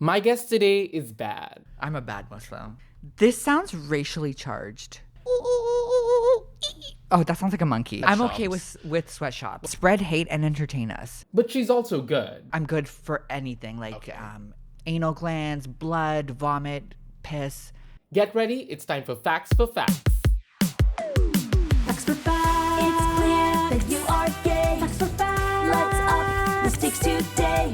My guest today is bad. I'm a bad Muslim. This sounds racially charged. Oh, that sounds like a monkey. I'm okay with sweatshops. Spread hate and entertain us. But she's also good. I'm good for anything like anal glands, blood, vomit, piss. Get ready, it's time for Facts for Facts. Facts for facts. It's clear that you are gay. Facts for facts. Let's up the stakes today.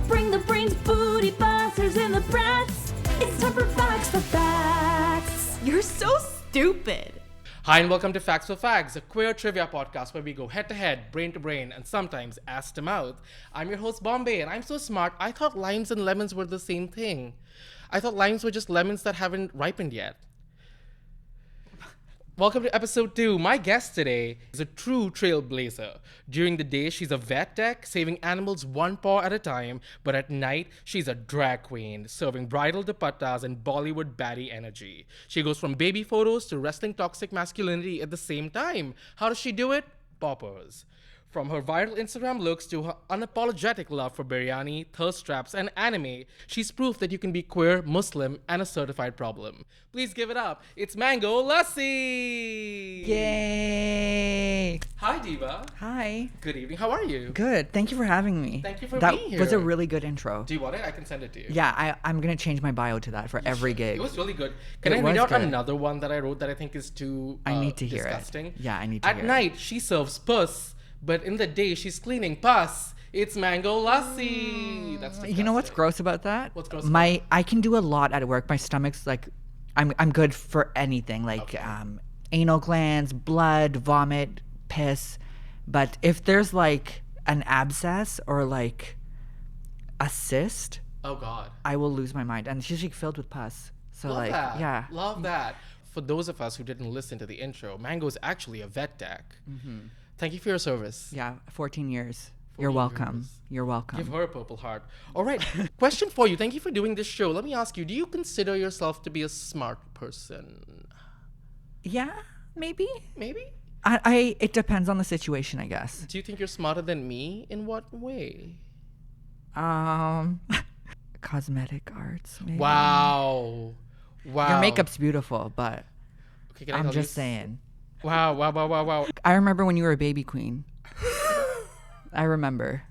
Bring the brains, booty busters, and the brats. It's time for Facts for Facts. You're so stupid. Hi and welcome to Facts for Facts, a queer trivia podcast where we go head to head, brain to brain, and sometimes ass to mouth. I'm your host Bombae, and I'm so smart, I thought limes and lemons were the same thing. I thought limes were just lemons that haven't ripened yet. Welcome to episode 2. My guest today is a true trailblazer. During the day, she's a vet tech, saving animals one paw at a time, but at night, she's a drag queen, serving bridal dupattas and Bollywood baddie energy. She goes from baby photos to wrestling toxic masculinity at the same time. How does she do it? Poppers. From her viral Instagram looks to her unapologetic love for biryani, thirst traps, and anime, she's proof that you can be queer, Muslim, and a certified problem. Please give it up. It's Mango Lassi! Yay! Hi, Diva. Hi. Good evening. How are you? Good. Thank you for having me. Thank you for that being here. That was a really good intro. Do you want it? I can send it to you. Yeah, I'm going to change my bio to that for every gig. It was really good. Can It I read was out good. another one that I wrote that I think is too I need to hear disgusting? it. Yeah, I need to hear At it. night, she serves puss, but in the day, she's cleaning pus. It's Mango Lassi. That's disgusting. You know what's gross about that? What's gross about I can do a lot at work. My stomach's like, I'm good for anything like anal glands, blood, vomit, piss. But if there's like an abscess or like a cyst, Oh, God. I will lose my mind. And it's usually filled with pus. So Love like, that. yeah. Love that. For those of us who didn't listen to the intro, Mango is actually a vet tech. Mm-hmm. Thank you for your service. Yeah, 14 years. You're 14 welcome. years. You're welcome. Give her a purple heart. All right. Question for you. Thank you for doing this show. Let me ask you, do you consider yourself to be a smart person? Yeah, maybe. Maybe? It depends on the situation, I guess. Do you think you're smarter than me? In what way? Cosmetic arts, maybe. Wow. Your makeup's beautiful, but Okay, can I I'm tell just you? saying. Wow. I remember when you were a baby queen. I remember.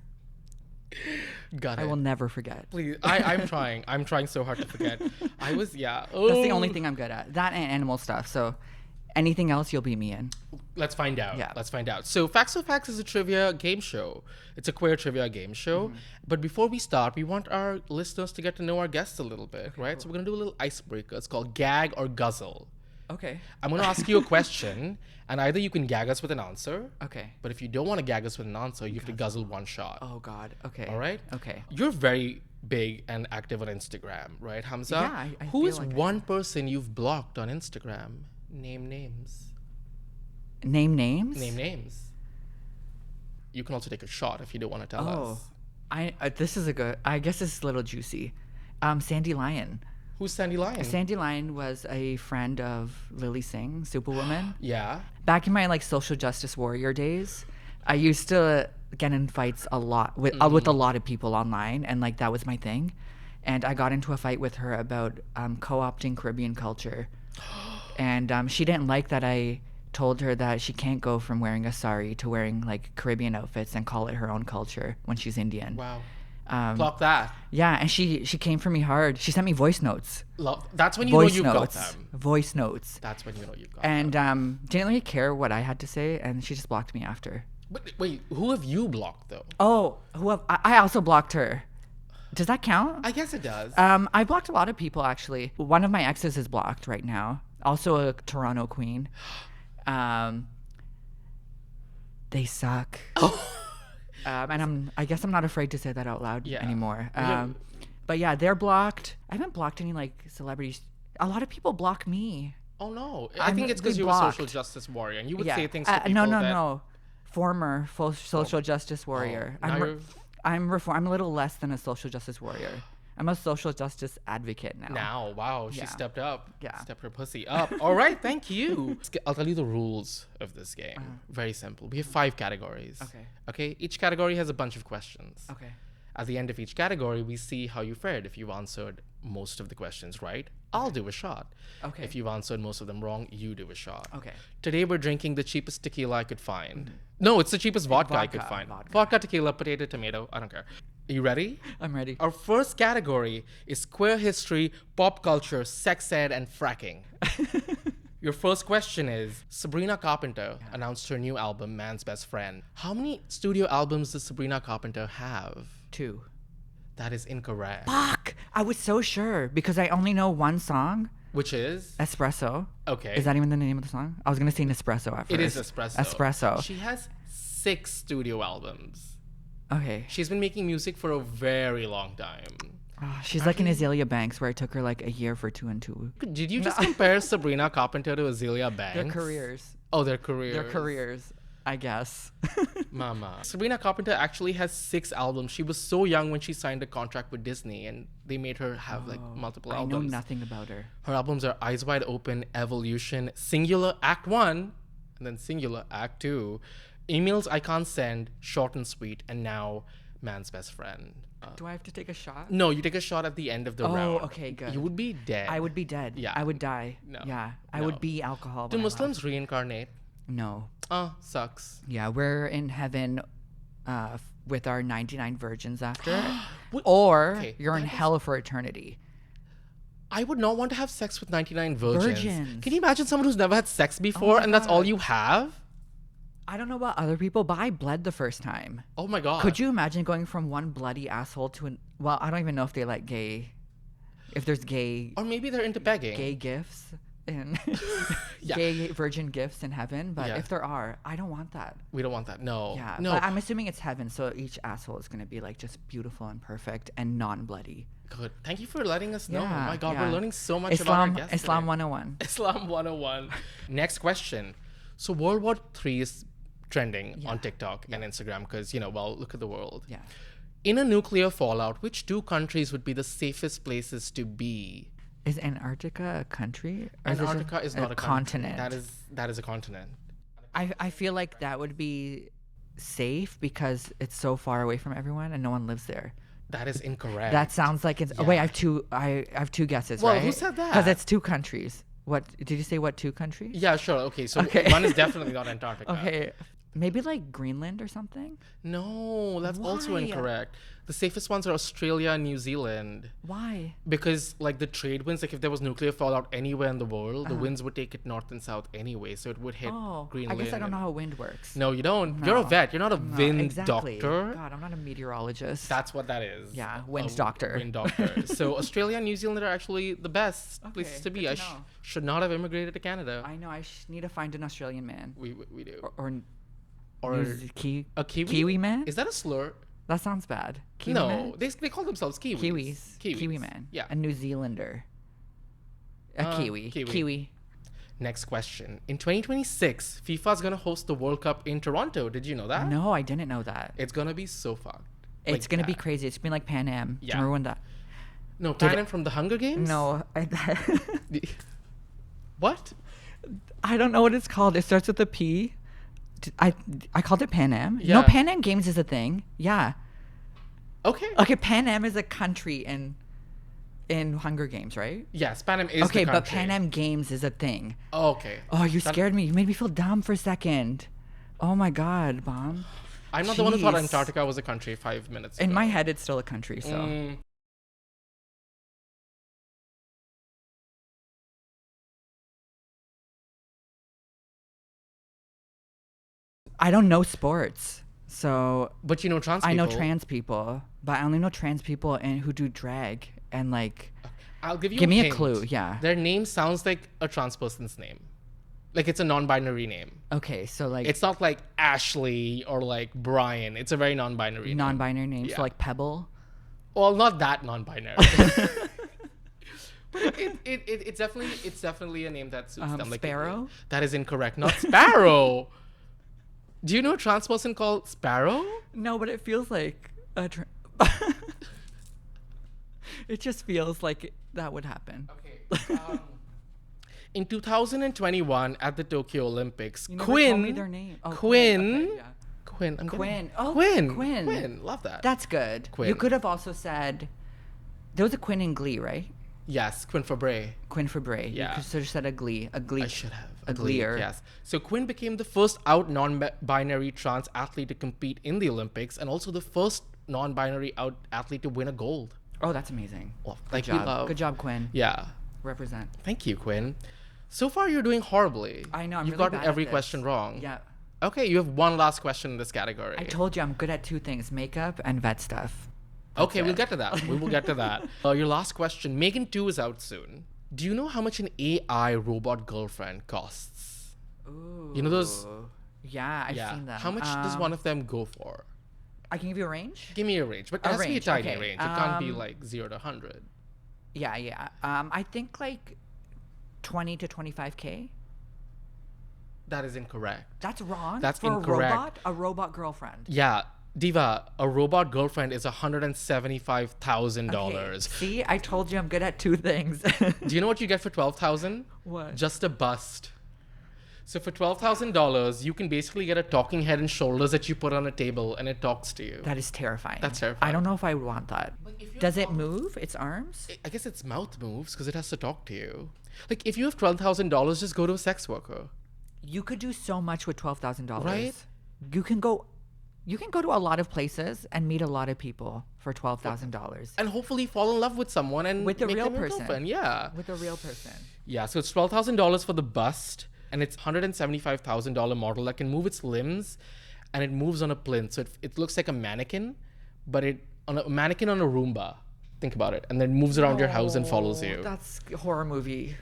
Got it. I will never forget. Please. I'm trying. I'm trying so hard to forget. I was, yeah. That's the only thing I'm good at. That and animal stuff. So anything else, you'll be me in. Let's find out. Yeah. Let's find out. So, Facts or Facts is a trivia game show. It's a queer trivia game show. Mm-hmm. But before we start, we want our listeners to get to know our guests a little bit, right? cool. So, we're going to do a little icebreaker. It's called Gag or Guzzle. Okay. I'm going to ask you a question, and either you can gag us with an answer, Okay. but if you don't want to gag us with an answer, you have to guzzle one shot. Oh, God. Okay. All right? Okay. You're very big and active on Instagram, right, Hamza? Yeah, I Who feel is like I one person you've blocked on Instagram? Name names. Name names? Name names. You can also take a shot if you don't want to tell us. This is a good. I guess this is a little juicy. Sandy Lion. Who's Sandy Lion? Sandy Lion was a friend of Lily Singh, Superwoman. Yeah. Back in my like social justice warrior days, I used to get in fights a lot with a lot of people online, and like that was my thing. And I got into a fight with her about co-opting Caribbean culture, and she didn't like that I told her that she can't go from wearing a sari to wearing like Caribbean outfits and call it her own culture when she's Indian. Wow. Block that. Yeah, and she came for me hard. She sent me voice notes. That's when you Voice know you've notes. got them. Voice notes. That's when you know you've got And them. didn't really care what I had to say, and she just blocked me after. But wait, who have you blocked though? Oh, I also blocked her. Does that count? I guess it does. I blocked a lot of people actually. One of my exes is blocked right now. Also a Toronto queen. They suck. And I guess I'm not afraid to say that out loud anymore. But yeah, they're blocked. I haven't blocked any like celebrities. A lot a lot of people block me. Oh no. I think it's because you're a social justice warrior and you would say things to people No. Former social justice warrior. I'm a little less than a social justice warrior. I'm a social justice advocate now. Now, wow, she Yeah. stepped up. Yeah. Stepped her pussy up. All right, thank you. I'll tell you the rules of this game. Very simple. We have 5 categories. Okay. Okay, each category has a bunch of questions. Okay. At the end of each category, we see how you fared. If you answered most of the questions right, I'll do a shot. Okay. If you've answered most of them wrong, you do a shot. Okay. Today we're drinking the cheapest tequila I could find. No, it's the cheapest vodka I could find. Vodka, tequila, potato, tomato. I don't care. Are you ready? I'm ready. Our first category is queer history, pop culture, sex ed, and fracking. Your first question is, Sabrina Carpenter announced her new album, Man's Best Friend. How many studio albums does Sabrina Carpenter have? 2. That is incorrect. Fuck! I was so sure because I only know one song, Which is? Espresso. Okay. Is that even the name of the song? I was going to sing Espresso at first. It is Espresso. Espresso. She has 6 studio albums. Okay. She's been making music for a very long time. She's like an Azalea Banks where it took her like a year for 2 and 2. Did you just compare Sabrina Carpenter to Azalea Banks? Their careers. Oh, their careers. Their careers, I guess. Mama. Sabrina Carpenter actually has 6 albums. She was so young when she signed a contract with Disney and they made her have like multiple I albums. know nothing about her. Her albums are Eyes Wide Open, Evolution, Singular Act 1, and then Singular Act 2, Emails I Can't Send, Short and Sweet, and now Man's Best Friend. Do I have to take a shot? No, you take a shot at the end of the round. Oh, okay, good. You would be dead. I would be dead. Yeah. I would die. No. Yeah. I No. would be alcohol. Do when I Muslims reincarnate? left. No. Oh, sucks. Yeah, we're in heaven with our 99 virgins after. What- Or okay, you're in that is- hell for eternity. I would not want to have sex with 99 virgins. Virgins. Can you imagine someone who's never had sex before my and that's all God. you have? I don't know about other people, but I bled the first time. Oh my God. Could you imagine going from one bloody asshole to an... Well, I don't even know if they like gay... If there's gay Or maybe they're into begging. gifts and Yeah. gay virgin gifts in heaven, but Yeah. if there are, I don't want that. We don't want that. No. Yeah, No. but I'm assuming it's heaven, so each asshole is going to be like just beautiful and perfect and non-bloody. Good. Thank you for letting us know. Yeah, Oh my God, yeah. we're learning so much about our Islam, guests Islam today. 101. Islam 101. Next question. So World War III is trending on TikTok and Instagram because, well, look at the world. Yeah. In a nuclear fallout, which 2 countries would be the safest places to be? Is Antarctica a country? Or is it just Antarctica is not a continent. Country. That is a continent. I feel like that would be safe because it's so far away from everyone and no one lives there. That is incorrect. That sounds like it's. Oh, wait, I have 2 guesses. Well, right? who said that? Because it's 2 countries. What did you say? What 2 countries? Yeah, sure. Okay, so Okay. one is definitely not Antarctica. Okay, maybe like Greenland or something. No, that's also Why? incorrect. The safest ones are Australia and New Zealand. Why? Because like the trade winds, like if there was nuclear fallout anywhere in the world, the winds would take it north and south anyway, so it would hit Oh, Greenland. I guess I don't and- know how wind works. No, you don't. You're a No. vet. You're not a No, wind exactly. doctor. God, I'm not a meteorologist. That's what that is. Yeah, wind A doctor. Wind doctor. So Australia and New Zealand are actually the best places Okay, to be. good I to know. should not have immigrated to Canada. I know. I need to find an Australian man We do. or Or a Kiwi? Kiwi man. Is that a slur? That sounds bad. Kiwi No, man? they call themselves Kiwis. Kiwis. Kiwi man. Yeah. A New Zealander. A Kiwi. Kiwi. Kiwi. Next question. In 2026, FIFA's gonna host the World Cup in Toronto. Did you know that? No, I didn't know that. It's gonna be so fucked. It's Like gonna be that. crazy. It's been like Pan Am. Do you Yeah. remember when that? No, Pan Am from the Hunger Games? No, What? I don't know what it's called. It starts with a P. I called it Pan Am. Yeah. No, Pan Am Games is a thing. Yeah. Okay. Okay, Pan Am is a country in Hunger Games, right? Yes, Pan Am is Okay, the but country. Pan Am Games is a thing. Oh, okay. Oh, you That- scared me. You made me feel dumb for a second. Oh my God, Bomb. I'm not the one who thought Jeez. Antarctica was a country 5 minutes ago. In my head, it's still a country, so. Mm, I don't know sports, so but you know trans people. I know trans people, but I only know trans people and who do drag and like. I'll give you Give me a hint. clue, yeah. Their name sounds like a trans person's name. Like it's a non-binary name. Okay, so like It's not like Ashley or like Brian. It's a very non-binary name. non-binary names, Yeah. so like Pebble. Well, not that non-binary. But it's definitely a name that suits them. Like Sparrow? That is incorrect. Not Sparrow. Do you know a trans person called Sparrow? No, but it feels like a. It just feels like that would happen. Okay. In 2021 at the Tokyo Olympics, You never told me Quinn. their name. Oh, Quinn. Quinn, okay, yeah. Quinn. Quinn. Oh, Quinn. Quinn. Quinn. Love that. That's good. Quinn. You could have also said there was a Quinn in Glee, right? Yes, Quinn Fabray. Quinn Fabray. Yeah. You could have said a Glee. I should have. A Gleer. Yes. So Quinn became the first out non-binary trans athlete to compete in the Olympics, and also the first non-binary out athlete to win a gold. Oh, that's amazing. Well, Good thank you, job. love. Good job, Quinn. Yeah. Represent. Thank you, Quinn. So far, you're doing horribly. I know. I'm You've really gotten bad at every this. question wrong. Yeah. Okay, you have one last question in this category. I told you I'm good at two things: makeup and vet stuff. Okay, we'll it. get to that. We will get to that. Your last question. Megan 2 is out soon. Do you know how much an AI robot girlfriend costs? Ooh. You know those? Yeah, I've Yeah. seen them. How much does one of them go for? I can give you a range. Give me a range, but it A has to be a range, tiny okay. range. It can't be like 0 to 100. Yeah. I think like 20 to 25K. That is incorrect. That's wrong. That's for incorrect. A robot girlfriend. Yeah, Diva, a robot girlfriend is $175,000. Okay, see, I told you I'm good at two things. Do you know what you get for $12,000? What? Just a bust. So for $12,000, you can basically get a talking head and shoulders that you put on a table, and it talks to you. That is terrifying. That's terrifying. I don't know if I would want that. Does it move? Its arms? I guess its mouth moves because it has to talk to you. Like, if you have $12,000, just go to a sex worker. You could do so much with $12,000. Right? You can go to a lot of places and meet a lot of people for $12,000 And hopefully fall in love with someone and with a make real them your person. girlfriend. Yeah. With a real person. Yeah, so it's $12,000 for the bust, and it's $175,000 model that can move its limbs, and it moves on a plinth. So it looks like a mannequin, but a mannequin on a Roomba. Think about it, and then moves around your house and follows you. That's a horror movie.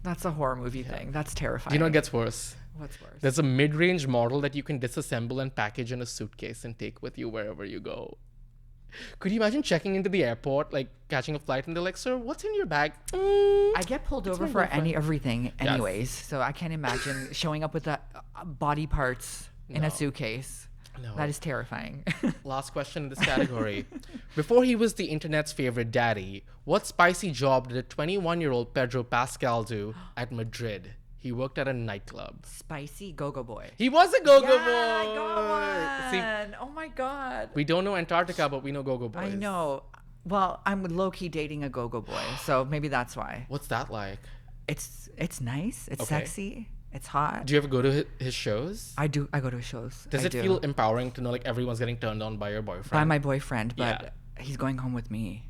That's a horror movie thing. That's terrifying. Do you know what gets worse? What's worse? There's a mid-range model that you can disassemble and package in a suitcase and take with you wherever you go. Could you imagine checking into the airport, like catching a flight, and they're like, "Sir, what's in your bag?" I get pulled over my for girlfriend. everything anyways, so I can't imagine showing up with body parts in No. a suitcase. No. That is terrifying. Last question in this category. Before he was the internet's favorite daddy, what spicy job did a 21-year-old Pedro Pascal do at Madrid? He worked at a nightclub. Spicy go-go boy. He was a go-go Yeah, boy. I got See, one. Oh my god. we don't know Antarctica, but we know go-go boys. I know. Well, I'm low-key dating a go-go boy, so maybe that's why. What's that like? It's nice. It's Okay. sexy. It's hot. Do you ever go to his shows? I do. I go to his shows. Does I it do. feel empowering to know like everyone's getting turned on by your boyfriend? by my boyfriend? But Yeah. he's going home with me.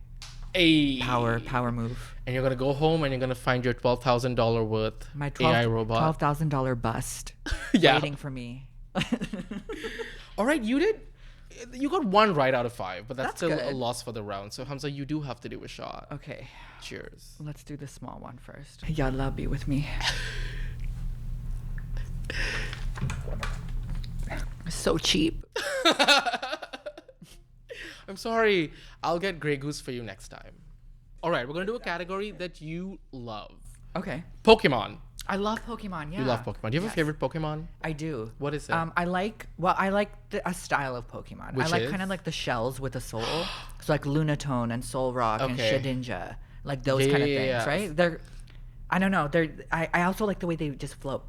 Ay. Power move. And you're gonna go home and you're gonna find your $12,000 worth My AI robot. $12,000 bust Yeah. waiting for me. All right, you got 1 right out of 5, but that's That's still a good. loss for the round. So Hamza, you do have to do a shot. Okay, Cheers. let's do the small one first. Yalla, be with me. So cheap. I'm sorry. I'll get Grey Goose for you next time. All right, we're gonna do a category that you love. Okay. Pokemon. I love Pokemon. Yeah. You love Pokemon. Do you have Yes. a favorite Pokemon? I do. What is it? I like a style of Pokemon. Which I like is? kind of like the shells with a soul. So like Lunatone and Solrock and Okay. Shedinja, like those Yeah, kind of yeah, things, yeah. right? I don't know. I also like the way they just float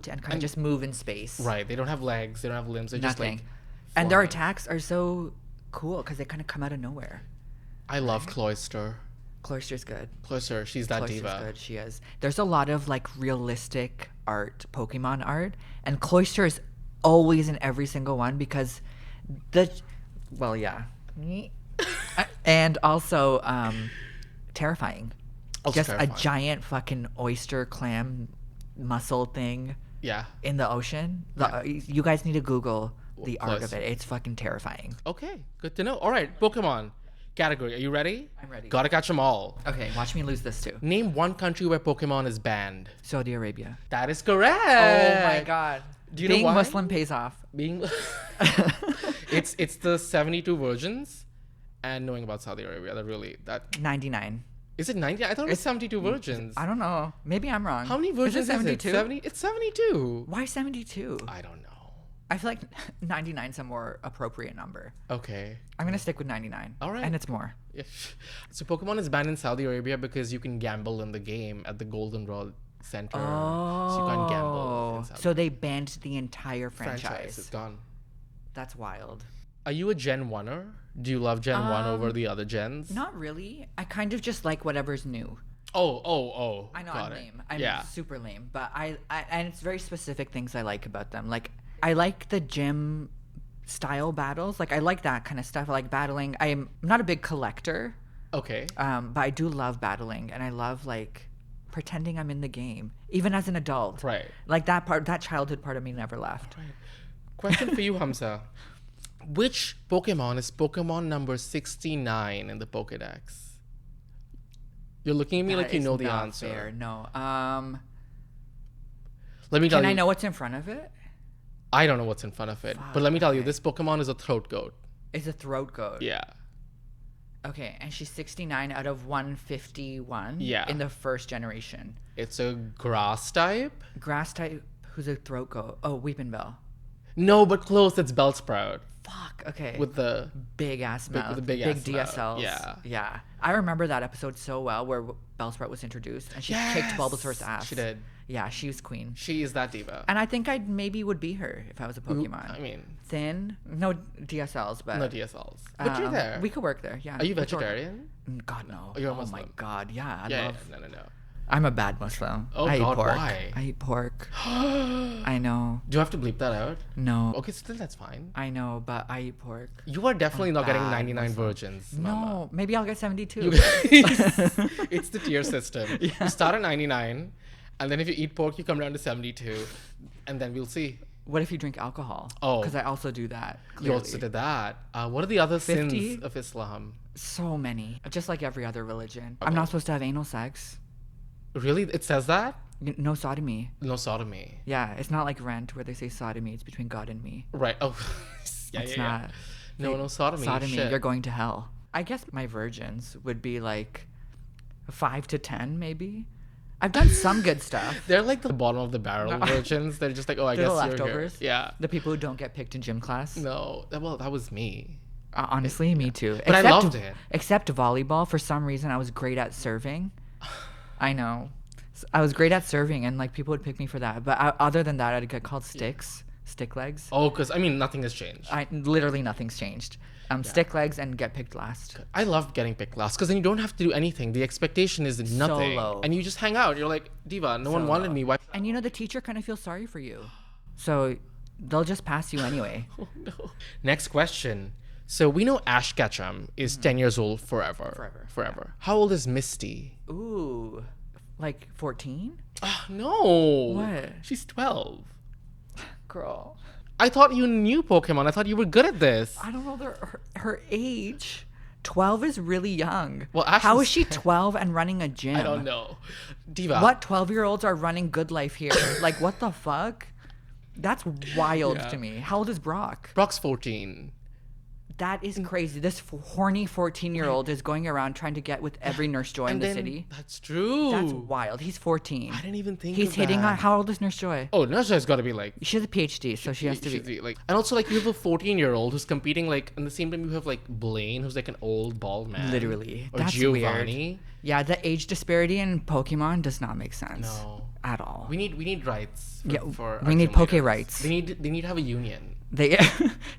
and kind of just move in space. Right. They don't have legs. They don't have limbs. They're Nothing. just like. And their flying. attacks are so cool because they kind of come out of nowhere. I love Cloyster. Cloyster's good. Cloyster. She's that Cloyster's diva. good. She is. There's a lot of like realistic art, Pokemon art, and Cloyster is always in every single one because and also terrifying. Also Just terrifying. a giant fucking oyster clam mussel thing Yeah. in the ocean. You guys need to Google the art of Cloyster. it. It's fucking terrifying. Okay. Good to know. All right. Pokemon category. Are you ready? I'm ready. Gotta catch them all. Okay, watch me lose this too. Name one country where Pokemon is banned. Saudi Arabia. That is correct. Oh my god. Do you know Being why? Muslim pays off. Being it's the 72 virgins and knowing about Saudi Arabia. That 99. is it 90? I thought it was 72 virgins. I don't know. Maybe I'm wrong. How many virgins Is it 72? 70? It's 72. Why 72? I don't know. I feel like 99 is a more appropriate number. Okay. I'm going to stick with 99. All right. And it's more. So Pokemon is banned in Saudi Arabia because you can gamble in the game at the Goldenrod Center. So you can't gamble in Saudi So they banned the entire franchise. franchise. It's gone. That's wild. Are you a Gen 1er? Do you love Gen 1 over the other gens? Not really. I kind of just like whatever's new. Oh. I know Got I'm it. lame. I'm Yeah. super lame. But I and it's very specific things I like about them. Like I like the gym style battles. Like I like that kind of stuff. I like battling. I'm not a big collector. Okay. But I do love battling, and I love like pretending I'm in the game, even as an adult. Right. Like that childhood part of me never left. Question for you, Hamza. Which Pokemon is Pokemon number 69 in the Pokedex? You're looking at me like That you is know the not answer. fair. No. Let me tell Can you. I know what's in front of it? I don't know what's in front of it. But let me tell you, okay. this Pokemon is a throat goat. It's a throat goat. Yeah. Okay, and she's 69 out of 151. Yeah. In the first generation. It's a grass type? Grass type. Who's a throat goat? Oh, Weepinbell. No, but close. It's Bellsprout. Fuck. Okay. With the... big ass mouth. with the big ass mouth. DSLs. Yeah. Yeah. I remember that episode so well where Bellsprout was introduced and she kicked Bulbasaur's ass. She did. Yeah, she was queen. She is that diva. And I think I maybe would be her if I was a Pokemon. I mean, Thin. No DSLs, but no DSLs. But you're there. We could work there. Yeah. Are you Let's work. vegetarian? God no. You're a oh my Muslim. God. Yeah. I Yeah, love. no. I'm a bad Muslim. Oh, I God, eat pork. why? I eat pork. I know. Do you have to bleep that out? No. Okay, still that's fine. I know, but I eat pork. You are definitely not getting bad 99 Muslim. virgins, No, Mama. maybe I'll get 72. It's the tier system. You start at 99, and then if you eat pork, you come down to 72, and then we'll see. What if you drink alcohol? Oh. Because I also do that. You Clearly. also did that. What are the other 50? sins of Islam? So many. Just like every other religion. I'm not supposed to have anal sex. Really? It says that? No sodomy. No sodomy. Yeah, it's not like Rent where they say sodomy. It's between God and me. Right. Oh, yeah, It's yeah, not. yeah. No sodomy. Sodomy, Shit. you're going to hell. I guess my virgins would be like 5 to 10, maybe. I've done some good stuff. They're like the bottom of the barrel virgins. They're just like, oh, I They're guess the you're here. leftovers. Yeah. The people who don't get picked in gym class. No. Well, that was me. Honestly, me too. But I loved it. Except volleyball. For some reason, I was great at serving. I know. I was great at serving, and like people would pick me for that. But other than that, I'd get called sticks, stick legs. Oh, because I mean, nothing has changed. Literally nothing's changed. Stick legs and get picked last. I loved getting picked last because then you don't have to do anything. The expectation is nothing, low. and you just hang out. You're like, diva. No one wanted me. Why? And you know the teacher kind of feels sorry for you, so they'll just pass you anyway. Oh, no. Next question. So we know Ash Ketchum is 10 years old forever. Forever. How old is Misty? Ooh, like 14? No. What? She's 12. Girl, I thought you knew Pokemon. I thought you were good at this. I don't know her age. 12 is really young. Well, Ash how is- is she 12 and running a gym? I don't know. Diva. What 12-year-olds are running good life here? Like, what the fuck? That's wild Yeah. to me. How old is Brock? Brock's 14. That is crazy. This horny 14-year-old is going around trying to get with every Nurse Joy in the city. That's true. That's wild. He's 14. I didn't even think He's of hitting that. on. How old is Nurse Joy? Oh, Nurse's got to be like. She has a PhD, so she has to should be. like, and also like you have a 14-year-old who's competing like, and the same time you have like Blaine, who's like an old bald man. Literally. Or That's Giovanni. weird. Yeah, the age disparity in Pokemon does not make sense. No. At all. We need rights. For, Yeah, for we our need gym Poke leaders. rights. They need to have a union. They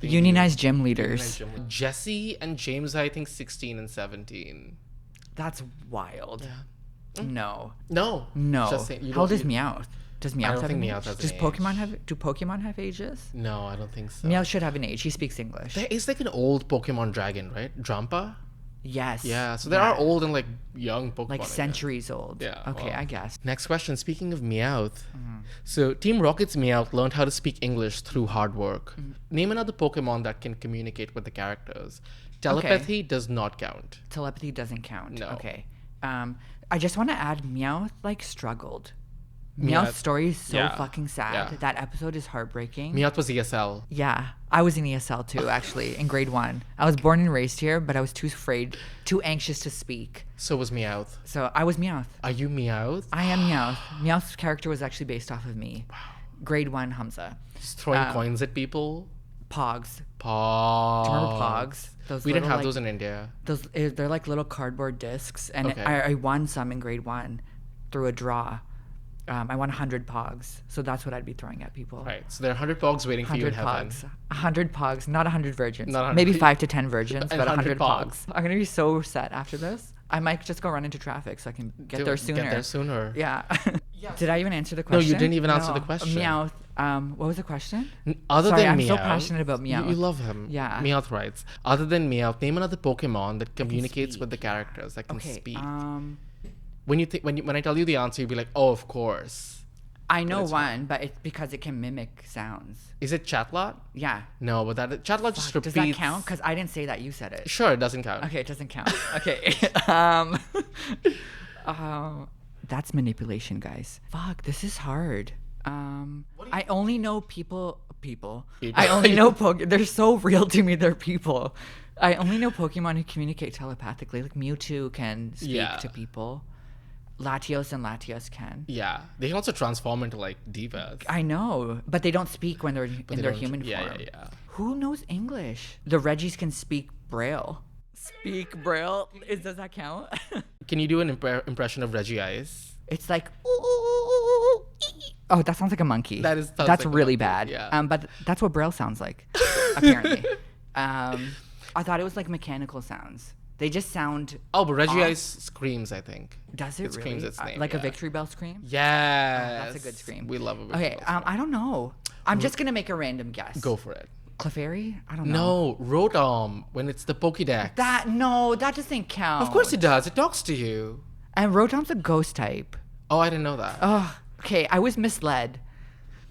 unionized gym leaders. Jesse and James, I think 16 and 17. That's wild. No. No. No. Just saying, you How old don't- is Meowth? Does Meowth don't have think an Meowth age? has an Does age. Pokemon have? Do Pokemon have ages? No, I don't think so. Meowth should have an age. He speaks English. There is like an old Pokemon dragon, right? Drampa? Yes. Yeah, so there are old and like young Pokemon. I like guess. centuries old. Yeah, Okay, well. I guess. Next question. Speaking of Meowth, so Team Rocket's Meowth learned how to speak English through hard work. Name another Pokemon that can communicate with the characters. Telepathy does not count. Telepathy doesn't count. No. Okay. I just want to add Meowth like struggled. Meowth's story is so fucking sad. Yeah. That episode is heartbreaking. Meowth was ESL. Yeah, I was in ESL too, actually, in grade 1. I was born and raised here, but I was too anxious to speak. So was Meowth. So I was Meowth. Are you Meowth? I am Meowth. Meowth's character was actually based off of me. Wow. Grade 1 Hamza. Just throwing coins at people? Pogs. Pogs. Do you remember Pogs? Those We didn't little, have like- those in India. They're like little cardboard discs, and Okay. I won some in grade 1 through a draw. I want 100 pogs. So that's what I'd be throwing at people. Right. So there are 100 pogs waiting for you in 100 heaven. pogs. 100 pogs. Not 100 virgins. Not 100. Maybe 5 to 10 virgins, And but 100 100 pogs. pogs. I'm going to be so set after this. I might just go run into traffic so I can get there sooner. Get there sooner. Yeah. Did I even answer the No, question? you didn't even answer the question. Meowth. What was the question? Other Sorry, than I'm Meowth, so passionate about Meowth. You love him. Yeah. Meowth writes, other than Meowth, name another Pokemon that communicates with the characters, that can Okay. speak. When I tell you the answer, you'll be like, oh, of course. I know one, but it's because it can mimic sounds. Is it Chatlot? Yeah. No, but Chatlot just repeats. Does that count? Because I didn't say that. You said it. Sure, it doesn't count. Okay, it doesn't count. Okay. That's manipulation, guys. Fuck, this is hard. I only know people. I only know They're so real to me. They're people. I only know Pokemon who communicate telepathically. Like Mewtwo can speak to people. Latios and Latios can. Yeah, they can also transform into like divas. I know, but they don't speak when they're in their human form. Yeah. Who knows English? The Reggies can speak Braille. Speak Braille? Does that count? Can you do an impression of Reggie Eyes? It's like, ooh, ooh, ooh, ooh, ooh, ee. Oh, that sounds like a monkey. Sounds that's like a really monkey, bad. yeah. But that's what Braille sounds like, apparently. I thought it was like mechanical sounds. They just sound. Oh, but Reggie off. Eyes screams, I think. Does it It screams really? its name, Like a yeah. victory bell scream? Yes. That's a good scream. We love a victory Okay, bell scream. I don't know. I'm just gonna make a random guess. Go for it. Clefairy? I don't know. No, Rotom, when it's the Pokédex. That doesn't count. Of course it does. It talks to you. And Rotom's a ghost type. Oh, I didn't know that. Oh, okay. I was misled.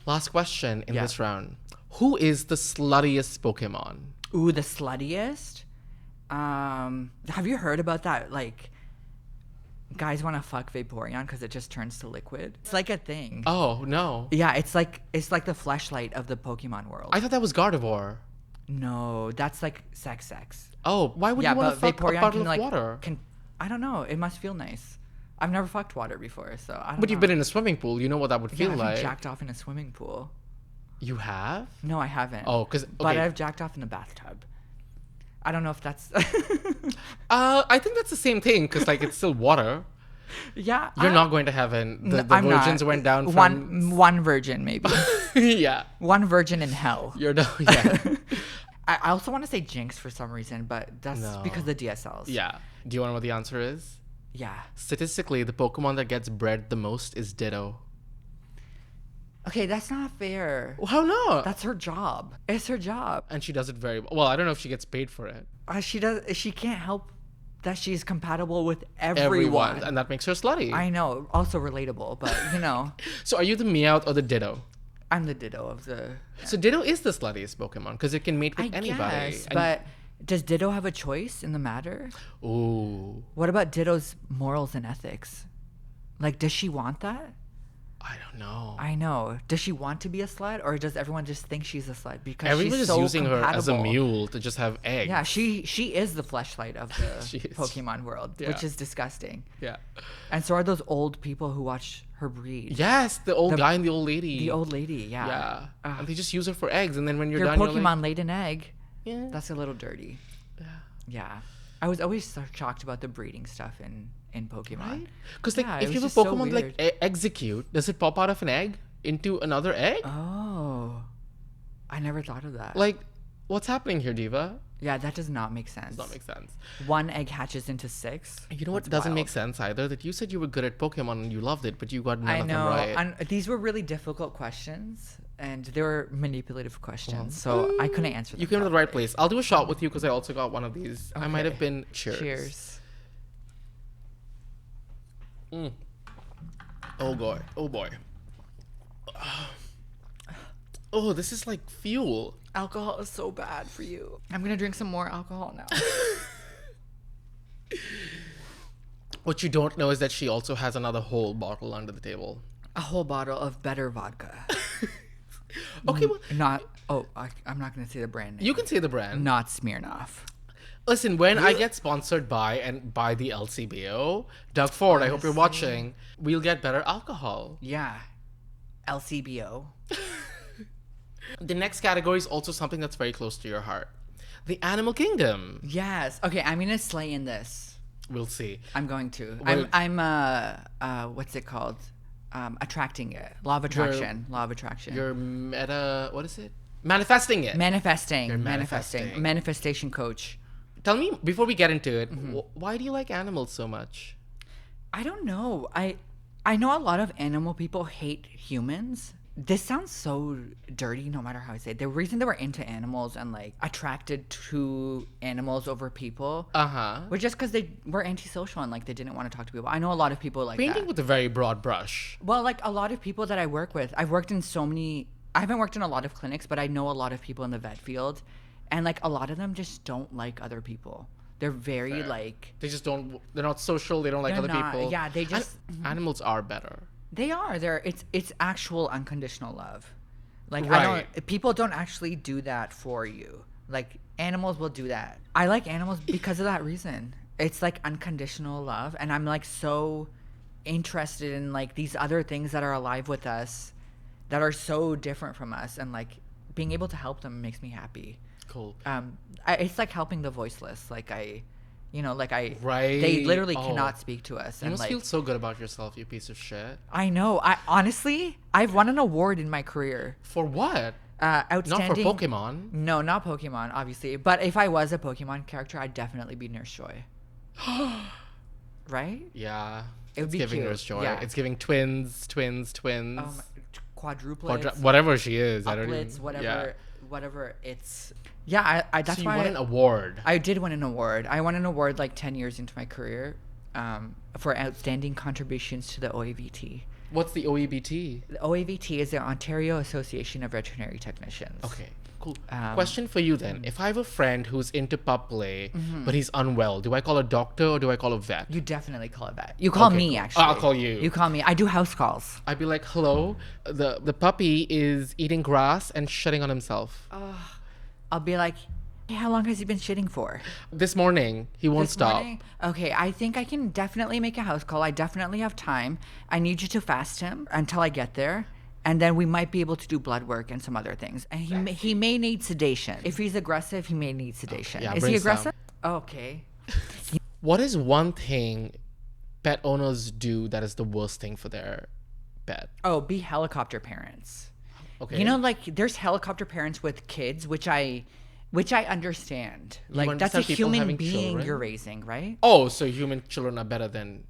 Last question in Yeah. this round. Who is the sluttiest Pokemon? Ooh, the sluttiest. Have you heard about that? Like, guys want to fuck Vaporeon because it just turns to liquid. It's like a thing. Oh, no. Yeah, it's like the fleshlight of the Pokemon world. I thought that was Gardevoir. No, that's like sex. Oh, why would Yeah, you want but to fuck a Vaporeon bottle can of like water? I don't know. It must feel nice. I've never fucked water before, so I don't know. But you've been in a swimming pool. You know what that would Yeah, feel I've like. jacked off in a swimming pool. You have? No, I haven't. Oh, because But I've jacked off in a bathtub. I don't know if that's. I think that's the same thing because like it's still water. Yeah. You're not going to heaven. The I'm virgins not. went down from One virgin maybe. yeah. One virgin in hell. You're no yeah. I also want to say Jinx for some reason, but that's No. because of DSLs. Yeah. Do you want to know what the answer is? Yeah. Statistically, the Pokemon that gets bred the most is Ditto. Okay, that's not fair. Well, how not? That's her job. It's her job. And she does it very well. Well, I don't know if she gets paid for it. She can't help that she's compatible with everyone. And that makes her slutty. I know. Also relatable, but you know, So are you the Meowth or the Ditto? I'm the Ditto of the. So Ditto is the sluttiest Pokemon because it can mate with I anybody. guess, And- but does Ditto have a choice in the matter? Ooh, What about Ditto's morals and ethics? Like, does she want that? I don't know. I know. Does she want to be a slut, or does everyone just think she's a slut because Everyone's she's just so using her as a compatible? mule to just have eggs. Yeah, she is the fleshlight of She the is. Pokemon world, Yeah. which is disgusting. Yeah. And so are those old people who watch her breed. Yes, the old guy and the old lady. The old lady, yeah. Yeah. Ugh. And they just use her for eggs, and then when you're Your done, Pokemon you're like, laid an egg. yeah. That's a little dirty. Yeah. Yeah. I was always so shocked about the breeding stuff in Pokemon. Right? Because like, Yeah, it if you was have a just so Pokemon like weird. execute, does it pop out of an egg into another egg? Oh. I never thought of that. Like, what's happening here, Diva? Yeah, that does not make sense. Does not make sense. One egg hatches into 6. You know what That's doesn't make wild. sense either? That you said you were good at Pokemon and you loved it, but you got none I of know. them right. And these were really difficult questions, and they were manipulative questions, so I couldn't answer them. You came to the properly. right place. I'll do a shot with you because I also got one of these. I might have Okay. been cheers. Cheers. Oh boy. Oh boy. Oh, this is like fuel. Alcohol is so bad for you. I'm gonna drink some more alcohol now. What you don't know is that she also has another whole bottle under the table. A whole bottle of better vodka. Okay, well, Not. Oh, I'm not gonna say the brand name. you can say the brand. Not Smirnoff. Listen, when I get sponsored by the LCBO, Doug Ford, I hope you're watching, we'll get better alcohol. Yeah. LCBO. The next category is also something that's very close to your heart. The animal kingdom. Yes. Okay, I'm gonna slay in this. We'll see. I'm going to. Well- I'm what's it called? attracting it. Law of attraction. Law of attraction. You're what is it? Manifesting it. Manifesting. Manifesting. Manifestation coach. Tell me, before we get into it, why do you like animals so much? I don't know. I know a lot of animal people hate humans. This sounds so dirty no matter how I say it. The reason they were into animals and like attracted to animals over people was just because they were antisocial and like they didn't want to talk to people. I know a lot of people like Painting that. with a very broad brush. Well, like a lot of people that I work with, I've worked in so many, I haven't worked in a lot of clinics, but I know a lot of people in the vet field, and like a lot of them just don't like other people. They're very like... They just don't... They're not social. They don't like other people. Yeah, they just... Animals are better. They are. It's actual unconditional love. Like, Right. People don't actually do that for you. Like, animals will do that. I like animals because of that reason. It's like unconditional love. And I'm like so interested in like these other things that are alive with us that are so different from us. And like being able to help them makes me happy. Cool. It's like helping the voiceless. Like Right. they literally cannot speak to us. You and must like, feel so good about yourself, you piece of shit. I know. Honestly, I've won an award in my career. For what? Outstanding. Not for Pokemon. No, not Pokemon, obviously. But if I was a Pokemon character, I'd definitely be Nurse Joy. Right? Yeah. It would It's be giving cute. Nurse Joy. Yeah. It's giving twins. Quadruplets, Whatever she is. I don't uplets, even... whatever it's. Yeah, that's So you why won an award. I did win an award. I won an award like 10 years into my career for outstanding contributions to the OAVT. What's the OEBT? The OAVT is the Ontario Association of Veterinary Technicians. Okay, cool. Question for you then. If I have a friend who's into pup play, but he's unwell, do I call a doctor or do I call a vet? You definitely call it that. You call Okay, me, cool. actually. I'll call you. You call me. I do house calls. I'd be like, hello, the puppy is eating grass and shitting on himself. I'll be like, hey, how long has he been shitting for? This morning, he won't This stop. morning? Okay, I think I can definitely make a house call. I definitely have time. I need you to fast him until I get there. And then we might be able to do blood work and some other things. And he may need sedation. If he's aggressive, he may need sedation. Yeah, Is bring he some. aggressive? Okay. What is one thing pet owners do that is the worst thing for their pet? Oh, be helicopter parents. Okay. You know, like there's helicopter parents with kids, which I understand. Like that's a understand people human having being children? you're raising, right? Oh, so human children are better than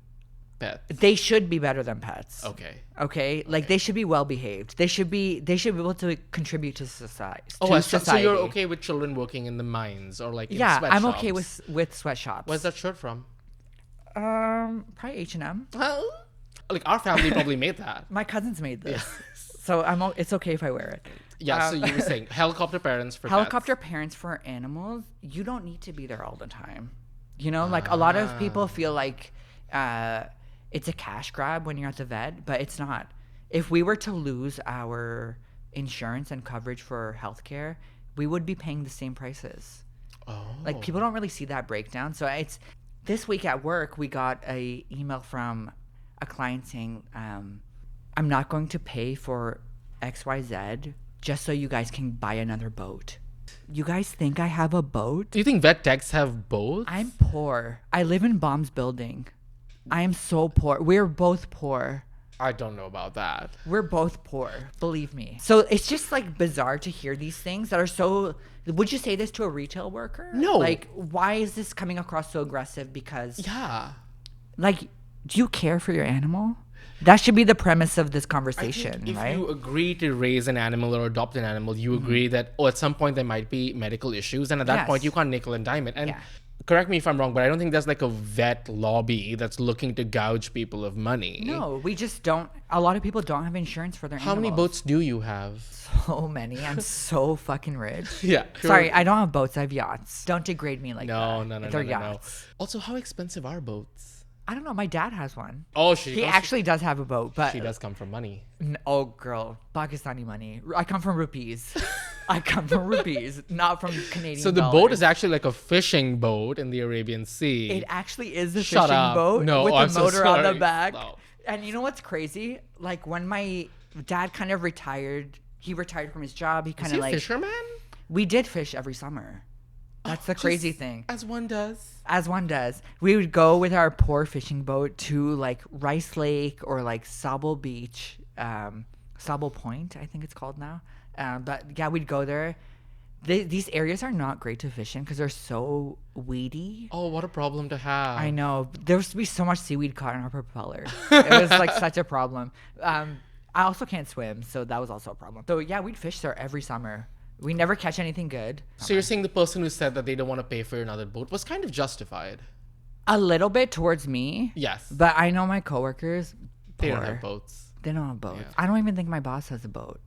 pets. They should be better than pets. Okay. Okay, like they should be well behaved. They should be able to contribute to society. Oh, so you're okay with children working in the mines or like in Yeah, I'm sweatshops? okay with sweatshops. Where's that shirt from? Probably H&M. Like our family probably made that. My cousins made this, so it's okay if I wear it. Yeah, so you were saying helicopter parents for Helicopter parents for animals, you don't need to be there all the time. You know, like a lot of people feel like it's a cash grab when you're at the vet, but it's not. If we were to lose our insurance and coverage for healthcare, we would be paying the same prices. Oh. Like people don't really see that breakdown. So it's this week at work, we got a email from a client saying, I'm not going to pay for XYZ just so you guys can buy another boat. You guys think I have a boat? Do you think vet techs have boats? I'm poor. I live in Bomb's building. I am so poor. We're both poor. I don't know about that. We're both poor, believe me. So it's just like bizarre to hear these things that are so. Would you say this to a retail worker? No. Like, why is this coming across so aggressive? Because, Yeah. like, do you care for your animal? That should be the premise of this I conversation, think if right? you agree to raise an animal or adopt an animal, you agree that at some point there might be medical issues, and at that Yes. point you can't nickel and dime it. And Yeah. correct me if I'm wrong, but I don't think there's like a vet lobby that's looking to gouge people of money. No, we just don't. A lot of people don't have insurance for their How many animals. boats do you have? So many. I'm so fucking rich. Yeah. Sorry, I don't have boats. I have yachts. Don't degrade me like No, that. no. They're No. yachts. Also, how expensive are boats? I don't know. My dad has one. Oh, He actually does have a boat, but She does come from money. Oh, girl, Pakistani money. I come from rupees. I come from rupees, not from Canadian. So the boat dollars. is actually like a fishing boat in the Arabian Sea. It actually is a Shut fishing up. boat No, with I'm a so motor on the sorry. back. No. And you know what's crazy? Like when my dad kind of retired, he retired from his job. He Is kind he of a like fisherman? we did fish every summer. That's the crazy thing. As one does. As one does. We would go with our poor fishing boat to like Rice Lake or like Sable Beach, Sable Point, I think it's called now. But yeah, we'd go there. These areas are not great to fish in because they're so weedy. Oh, what a problem to have. I know. There used to be so much seaweed caught in our propeller. It was like such a problem. I also can't swim, so that was also a problem. So yeah, we'd fish there every summer. We never catch anything good. So you're saying the person who said that they don't want to pay for another boat was kind of justified? A little bit towards me. Yes. But I know my coworkers, They don't poor. have boats. They don't have boats. Yeah. I don't even think my boss has a boat.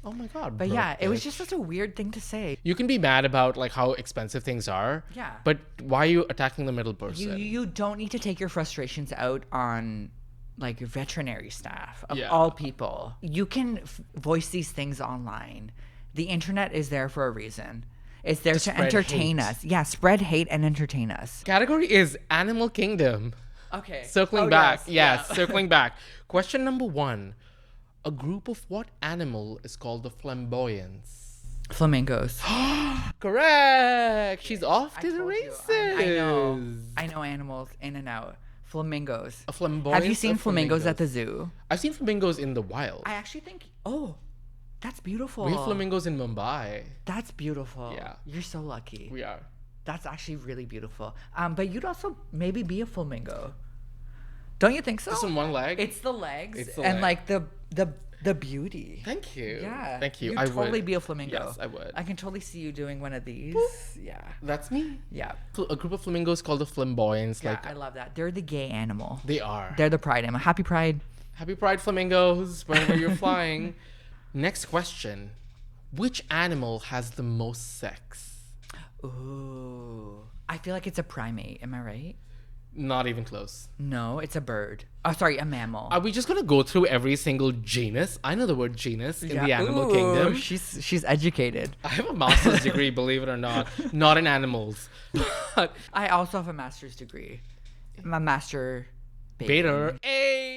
Oh my God. But broke yeah, it was bitch. just such a weird thing to say. You can be mad about like how expensive things are. Yeah. But why are you attacking the middle person? You don't need to take your frustrations out on like veterinary staff of Yeah. all people. You can voice these things online. The internet is there for a reason. It's there to spread entertain hate. us. Yeah, spread hate and entertain us. Category is Animal Kingdom. Okay. Circling back. Yes, circling back. Question number 1. A group of what animal is called the flamboyants? Flamingos. Correct. She's off to the told you. races. I know animals in and out. Flamingos. A flamboyant. Have you seen of flamingos at the zoo? I've seen flamingos in the wild. I actually think. Oh, that's beautiful. We have flamingos in Bombae. That's beautiful. Yeah. You're so lucky. We are. That's actually really beautiful. But you'd also maybe be a flamingo. Don't you think so? Just on one leg. It's the legs It's the and leg. like the beauty. Thank you. Yeah. Thank you. You'd I totally would. be a flamingo. Yes, I would. I can totally see you doing one of these. Yeah. That's me. Yeah. A group of flamingos called the flamboyants. Yeah, Like I love that. They're the gay animal. they are. They're the pride animal. Happy Pride. Happy Pride flamingos, wherever you're flying. Next question. Which animal has the most sex? Ooh. I feel like it's a primate. Am I right? Not even close. No, it's a bird. Oh, sorry, a mammal. Are we just gonna go through every single genus? I know the word genus in the animal Ooh, kingdom. She's educated. I have a master's degree, believe it or not in animals. But I also have a master's degree. I'm a master Bader. Hey!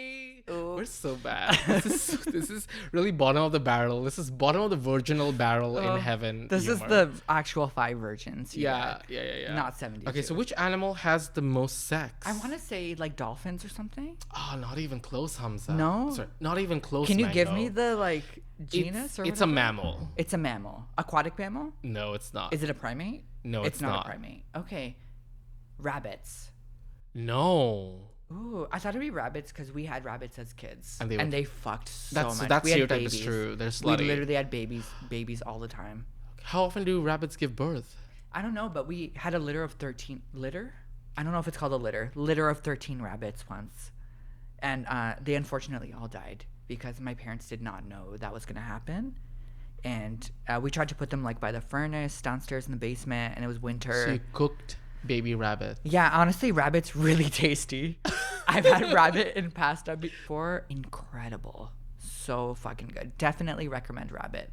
We're so bad. This is really bottom of the barrel. This is bottom of the virginal barrel in heaven. This is humor. the actual 5 virgins. you Yeah, got. yeah. Not 70. Okay, so which animal has the most sex? I want to say like dolphins or something. Oh, not even close, Hamza. No? Sorry, not even close. Can you give me Mango. the like genus or It's a whatever? mammal. It's a mammal. Aquatic mammal? No, it's not. Is it a primate? No, it's not not. a primate. Okay. Rabbits. No. Ooh, I thought it'd be rabbits because we had rabbits as kids, And and they they, were- fucked so That's much. that We had stereotype is babies. true. They're We slutty. literally had babies all the time. How often do rabbits give birth? I don't know, but we had a litter of 13 litter. I don't know if it's called a litter of 13 rabbits once, and they unfortunately all died because my parents did not know that was gonna happen, and we tried to put them like by the furnace downstairs in the basement, and it was winter. So you cooked baby rabbit. Yeah, honestly, rabbit's really tasty. I've had rabbit in pasta before. Incredible. So fucking good. Definitely recommend rabbit.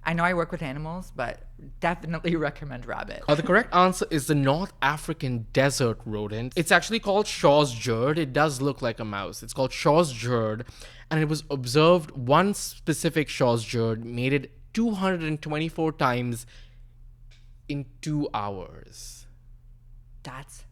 I know I work with animals, but definitely recommend rabbit. The correct answer is the North African desert rodent. It's actually called Shaw's Jerd. It does look like a mouse. It's called Shaw's Jerd, and it was observed one specific Shaw's Jerd made it 224 times in 2 hours. That's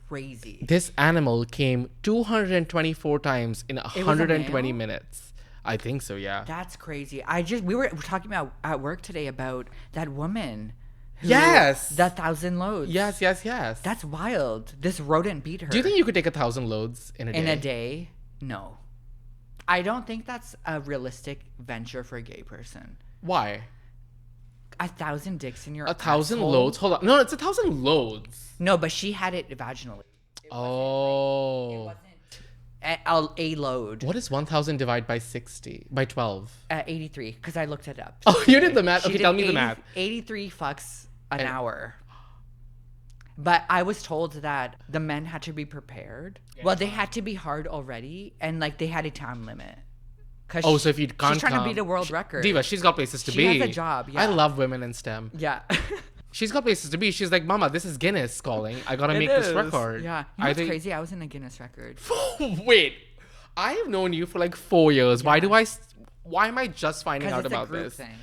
crazy. This animal came 224 times in a 120 male? minutes. I think so, yeah. That's crazy. We were talking about at work today about that woman. Who, Yes! The 1,000 loads. Yes. That's wild. This rodent beat her. Do you think you could take 1,000 loads in a day? in a day? No. I don't think that's a realistic venture for a gay person. Why? 1,000 dicks in your 1,000 asshole? loads? Hold on. No, it's 1,000 loads. No, but she had it vaginally. Oh. A load. What is 1,000 divided by 60? By 12? 83, because I looked it up. Oh, you did the math. She Okay, did tell me the math. 83 fucks an And- hour. But I was told that the men had to be prepared. Well, they had to be hard already, and like they had a time limit. Oh, so if you can't she's trying come, to beat a world record. Diva, she's got places to She be. has a job, yeah. I love women in STEM. Yeah. She's got places to be. She's like, Mama, this is Guinness calling. I gotta It make this is. record. Yeah. You know what's crazy? I was in a Guinness record. Wait, I have known you for like 4 years. Why am I just finding out Because it's a about group this? thing.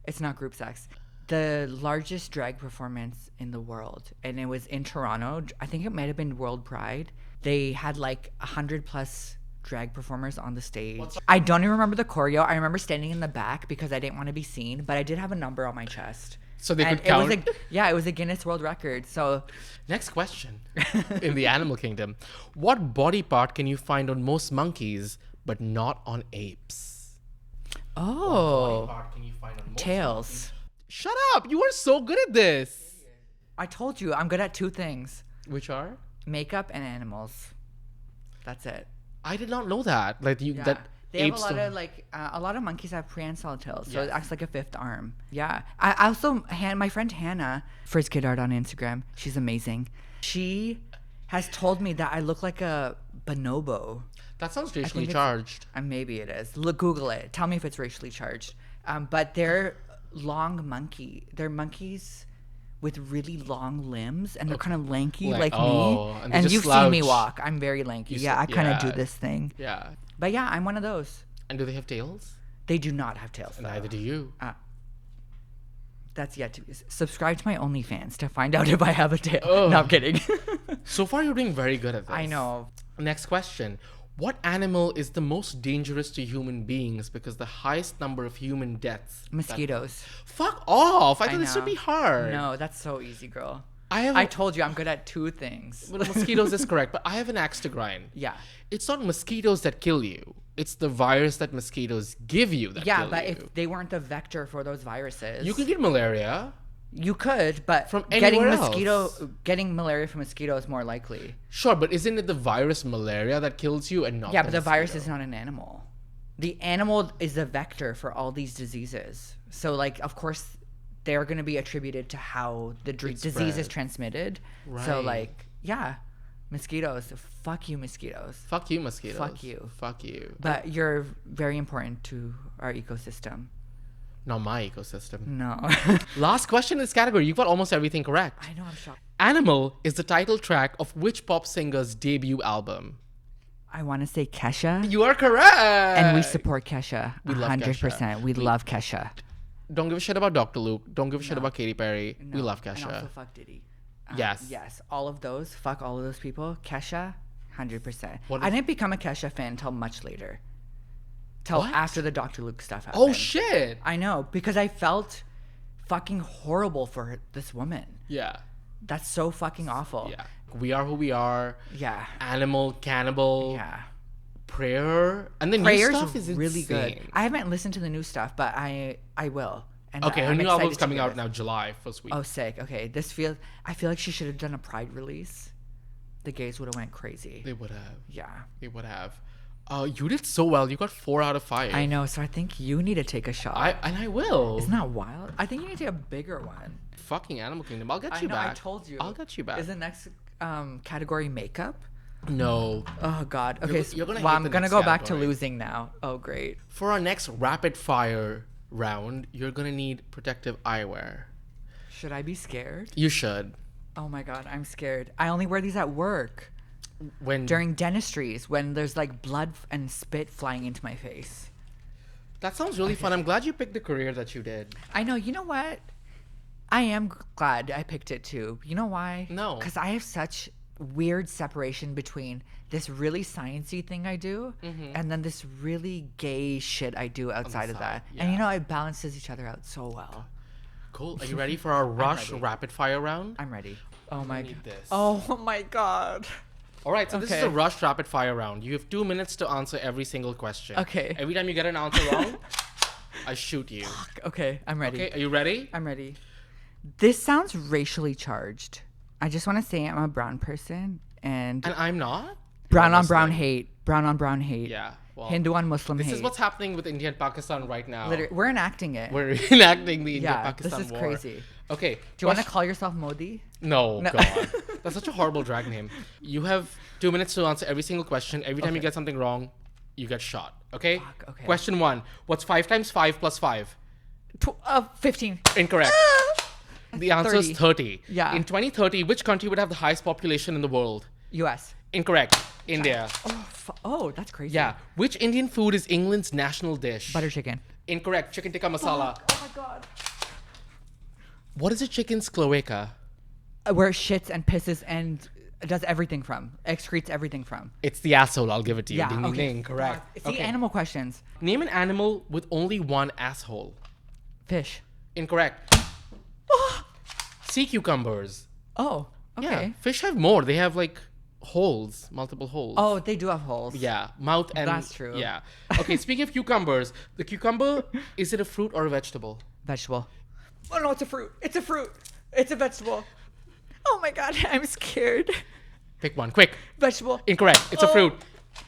It's not group sex. the largest drag performance in the world, and it was in Toronto. I think it might have been World Pride. They had like 100 plus drag performers on the stage. I don't even remember the choreo. I remember standing in the back because I didn't want to be seen, but I did have a number on my chest. So they could count. It was a Guinness World Record. So next question. In the animal kingdom, what body part can you find on most monkeys but not on apes? What body part can you find on most tails. monkeys? Shut up! You are so good at this. I told you, I'm good at 2 things. Which are? Makeup and animals. That's it. I did not know that. Like you, that they have apes a lot of monkeys have prehensile tails, so it acts like a 5th arm. Yeah. I also my friend Hannah, First Kid Art on Instagram. She's amazing. She has told me that I look like a bonobo. That sounds racially charged. Maybe it is. Look, Google it. Tell me if it's racially charged. But they're long monkey. They're monkeys with really long limbs, and they're kind of lanky like me. And you've seen me walk. I'm very lanky. I kind of do this thing. Yeah. But yeah, I'm one of those. And do they have tails? They do not have tails. Neither do you. That's yet to be. Subscribe to my OnlyFans to find out if I have a tail. Oh. No, I'm kidding. So far, you're doing very good at this. I know. Next question. What animal is the most dangerous to human beings because the highest number of human deaths? Mosquitoes. Fuck off. I thought this would be hard. No, that's so easy, girl. I told you I'm good at 2 things. Well, mosquitoes is correct, but I have an axe to grind. Yeah. It's not mosquitoes that kill you. It's the virus that mosquitoes give you that kill you. Yeah, but if they weren't the vector for those viruses. You could get malaria. You could, but from anywhere else. Getting malaria from mosquito is more likely. Sure, but isn't it the virus malaria that kills you and not but the virus is not an animal. The animal is the vector for all these diseases. So, like, of course, they're going to be attributed to how the disease is transmitted. Right. So, like, yeah, mosquitoes. Fuck you, mosquitoes. Fuck you, mosquitoes. Fuck you. Fuck you. But you're very important to our ecosystem. Not my ecosystem. No. Last question in this category. You got almost everything correct. I know, I'm shocked. Animal is the title track of which pop singer's debut album? I want to say Kesha. You are correct. And we support Kesha. We love 100%. Kesha. We love Kesha. Don't give a shit about Dr. Luke. Don't give a shit about Katy Perry. No. We love Kesha. And also fuck Diddy. Yes. Yes. All of those. Fuck all of those people. Kesha, 100%. I didn't become a Kesha fan until much later. Till after the Dr. Luke stuff happened. Oh, shit. I know. Because I felt fucking horrible for this woman. Yeah. That's so fucking awful. Yeah. We Are Who We Are. Yeah. Animal, Cannibal. Yeah. Prayer. And the Prayer's new stuff is really insane. good. I haven't listened to the new stuff, but I will. And okay, her new album's coming out now, July, first week. Oh, sick. Okay. I feel like she should have done a Pride release. The gays would have went crazy. They would have. Yeah. They would have. You did so well. You got 4 out of 5. I know. So I think you need to take a shot. I will. Isn't that wild? I think you need to take a bigger one. Fucking Animal Kingdom. I'll get you back. I told you. I'll get you back. Is the next category makeup? No. Oh, God. Okay. I'm going to go back to losing now. Oh, great. For our next rapid fire round, you're going to need protective eyewear. Should I be scared? You should. Oh, my God. I'm scared. I only wear these at work. During dentistries, when there's like blood and spit flying into my face. That sounds really fun. I'm glad you picked the career that you did. I know. You know what? I am glad I picked it too. You know why? No. Because I have such weird separation between this really sciencey thing I do and then this really gay shit I do outside of that. Yeah. And you know, it balances each other out so well. Cool. Are you ready for our rush rapid fire round? I'm ready. Oh my God. This. Oh my God. All right, so this is a rush rapid fire round. You have 2 minutes to answer every single question. Okay. Every time you get an answer wrong, I shoot you. Okay, I'm ready. Okay, are you ready? I'm ready. This sounds racially charged. I just want to say I'm a brown person and I'm not? Brown on brown hate. Brown on brown hate. Yeah. Well, Hindu on Muslim hate. This is what's happening with India and Pakistan right now. Literally, we're enacting it. We're enacting the India-Pakistan war. This is crazy. Okay. Do you want to call yourself Modi? No, God. That's such a horrible drag name. You have 2 minutes to answer every single question. Every time you get something wrong, you get shot. Okay? Fuck, okay. Question 1. What's 5 times 5 plus 5? 15. Incorrect. The answer is 30. Yeah. In 2030, which country would have the highest population in the world? US. Incorrect. India. Oh, that's crazy. Yeah. Which Indian food is England's national dish? Butter chicken. Incorrect. Chicken tikka masala. Oh my God. What is a chicken's cloaca? Where it shits and pisses and does everything from. Excretes everything from. It's the asshole. I'll give it to you. Yeah, Ding, ding, okay. ding. Correct. See, Okay. animal questions. Name an animal with only one asshole. Fish. Incorrect. Sea cucumbers. Oh, okay. Yeah. Fish have more. They have like holes, multiple holes. Oh, they do have holes. Yeah, mouth and... That's true. Yeah. Okay, speaking of cucumbers, the cucumber, is it a fruit or a vegetable? Vegetable. Oh no, it's a fruit. It's a fruit. It's a vegetable. Oh my god, I'm scared. Pick one, quick. Vegetable. Incorrect. It's a Oh. fruit.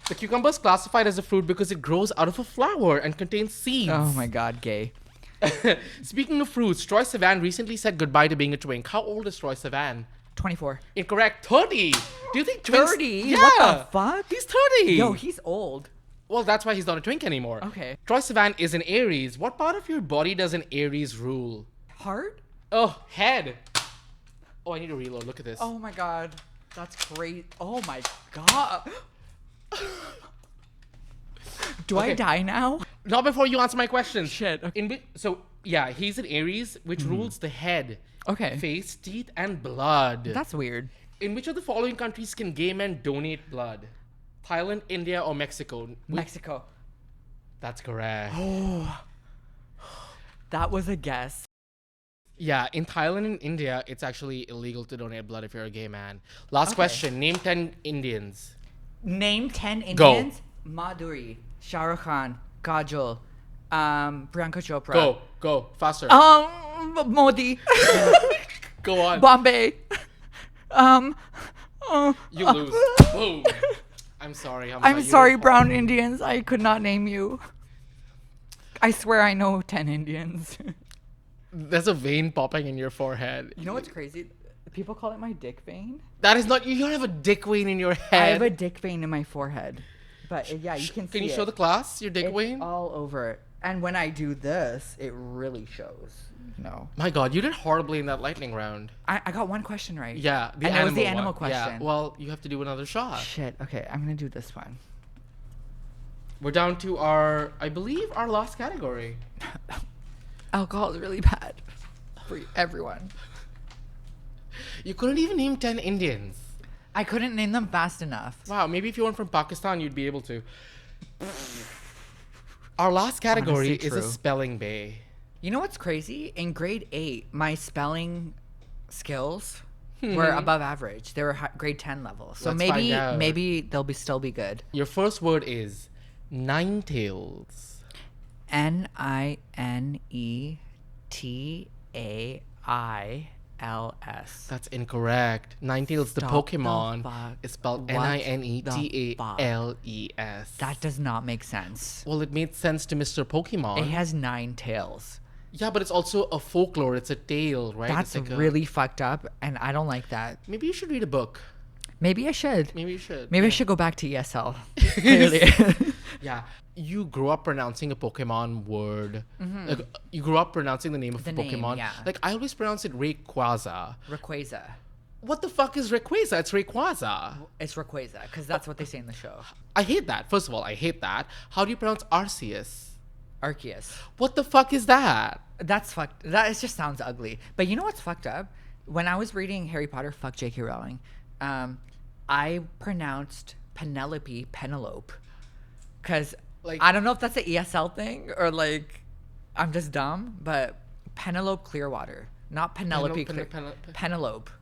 The cucumber is classified as a fruit because it grows out of a flower and contains seeds. Oh my god, gay. Speaking of fruits, Troye Sivan recently said goodbye to being a twink. How old is Troye Sivan? 24. Incorrect. 30. Do you think twinks... 30? Yeah. What the fuck? He's 30. Yo, he's old. Well, that's why he's not a twink anymore. Okay. Troye Sivan is an Aries. What part of your body does an Aries rule? Heart? Oh, head. Oh, I need to reload. Look at this. Oh my god. That's great. Oh my god. Do I Okay. die now? Not before you answer my questions. Shit. So, yeah, he's an Aries, which rules the head, Okay. face, teeth, and blood. That's weird. In which of the following countries can gay men donate blood? Thailand, India, or Mexico? Mexico. That's correct. That was a guess. Yeah, in Thailand and India, it's actually illegal to donate blood if you're a gay man. Last Okay. question. Name 10 Indians. Name 10 Go. Indians. Madhuri, Shah Rukh Khan, Kajol, Priyanka Chopra. Go. Faster. Modi. Go on. Bombay. You lose. Boom. I'm sorry. Hamza, I'm you sorry, were brown horrible. Indians. I could not name you. I swear I know 10 Indians. There's a vein popping in your forehead. You know what's crazy? People call it my dick vein. That is not... You don't have a dick vein in your head. I have a dick vein in my forehead. But yeah, you can see Can you it. show the class your dick It's vein? all over it. And when I do this, it really shows. No. My God, you did horribly in that lightning round. I got one question right. Yeah, And it was the one. animal question. Yeah, well, you have to do another shot. Shit. Okay, I'm gonna do this one. We're down to our, I believe, our last category. Alcohol is really bad for everyone. You couldn't even name 10 Indians. I couldn't name them fast enough. Wow, maybe if you weren't from Pakistan, you'd be able to. Our last category Honestly, is a true. spelling bee. You know what's crazy? In grade 8, my spelling skills were above average. They were grade 10 level. So Let's find out. maybe they'll still be good. Your first word is ninetails. Ninetails. That's incorrect. Ninetails, the Stop the Pokemon, fuck. is spelled What Ninetales. That does not make sense. Well, it made sense to Mr. Pokemon. It has 9 tails. Yeah, but it's also a folklore. It's a tale, right? That's It's like really fucked up, and I don't like that. Maybe you should read a book. Maybe I should. Maybe you should. Maybe I should go back to ESL. Clearly. Yeah. You grew up pronouncing a Pokemon word. Like, you grew up pronouncing the name of The a name, Pokemon. yeah. Like, I always pronounce it Rayquaza. Rayquaza. What the fuck is Rayquaza? It's Rayquaza. It's Rayquaza, because that's what they say in the show. I hate that. First of all, I hate that. How do you pronounce Arceus? Arceus. What the fuck is that? That's fucked. That just sounds ugly. But you know what's fucked up? When I was reading Harry Potter, fuck J.K. Rowling, I pronounced Penelope. Because Like- I don't know if that's an ESL thing or like I'm just dumb, but Penelope Clearwater, not Penelope. Penelope.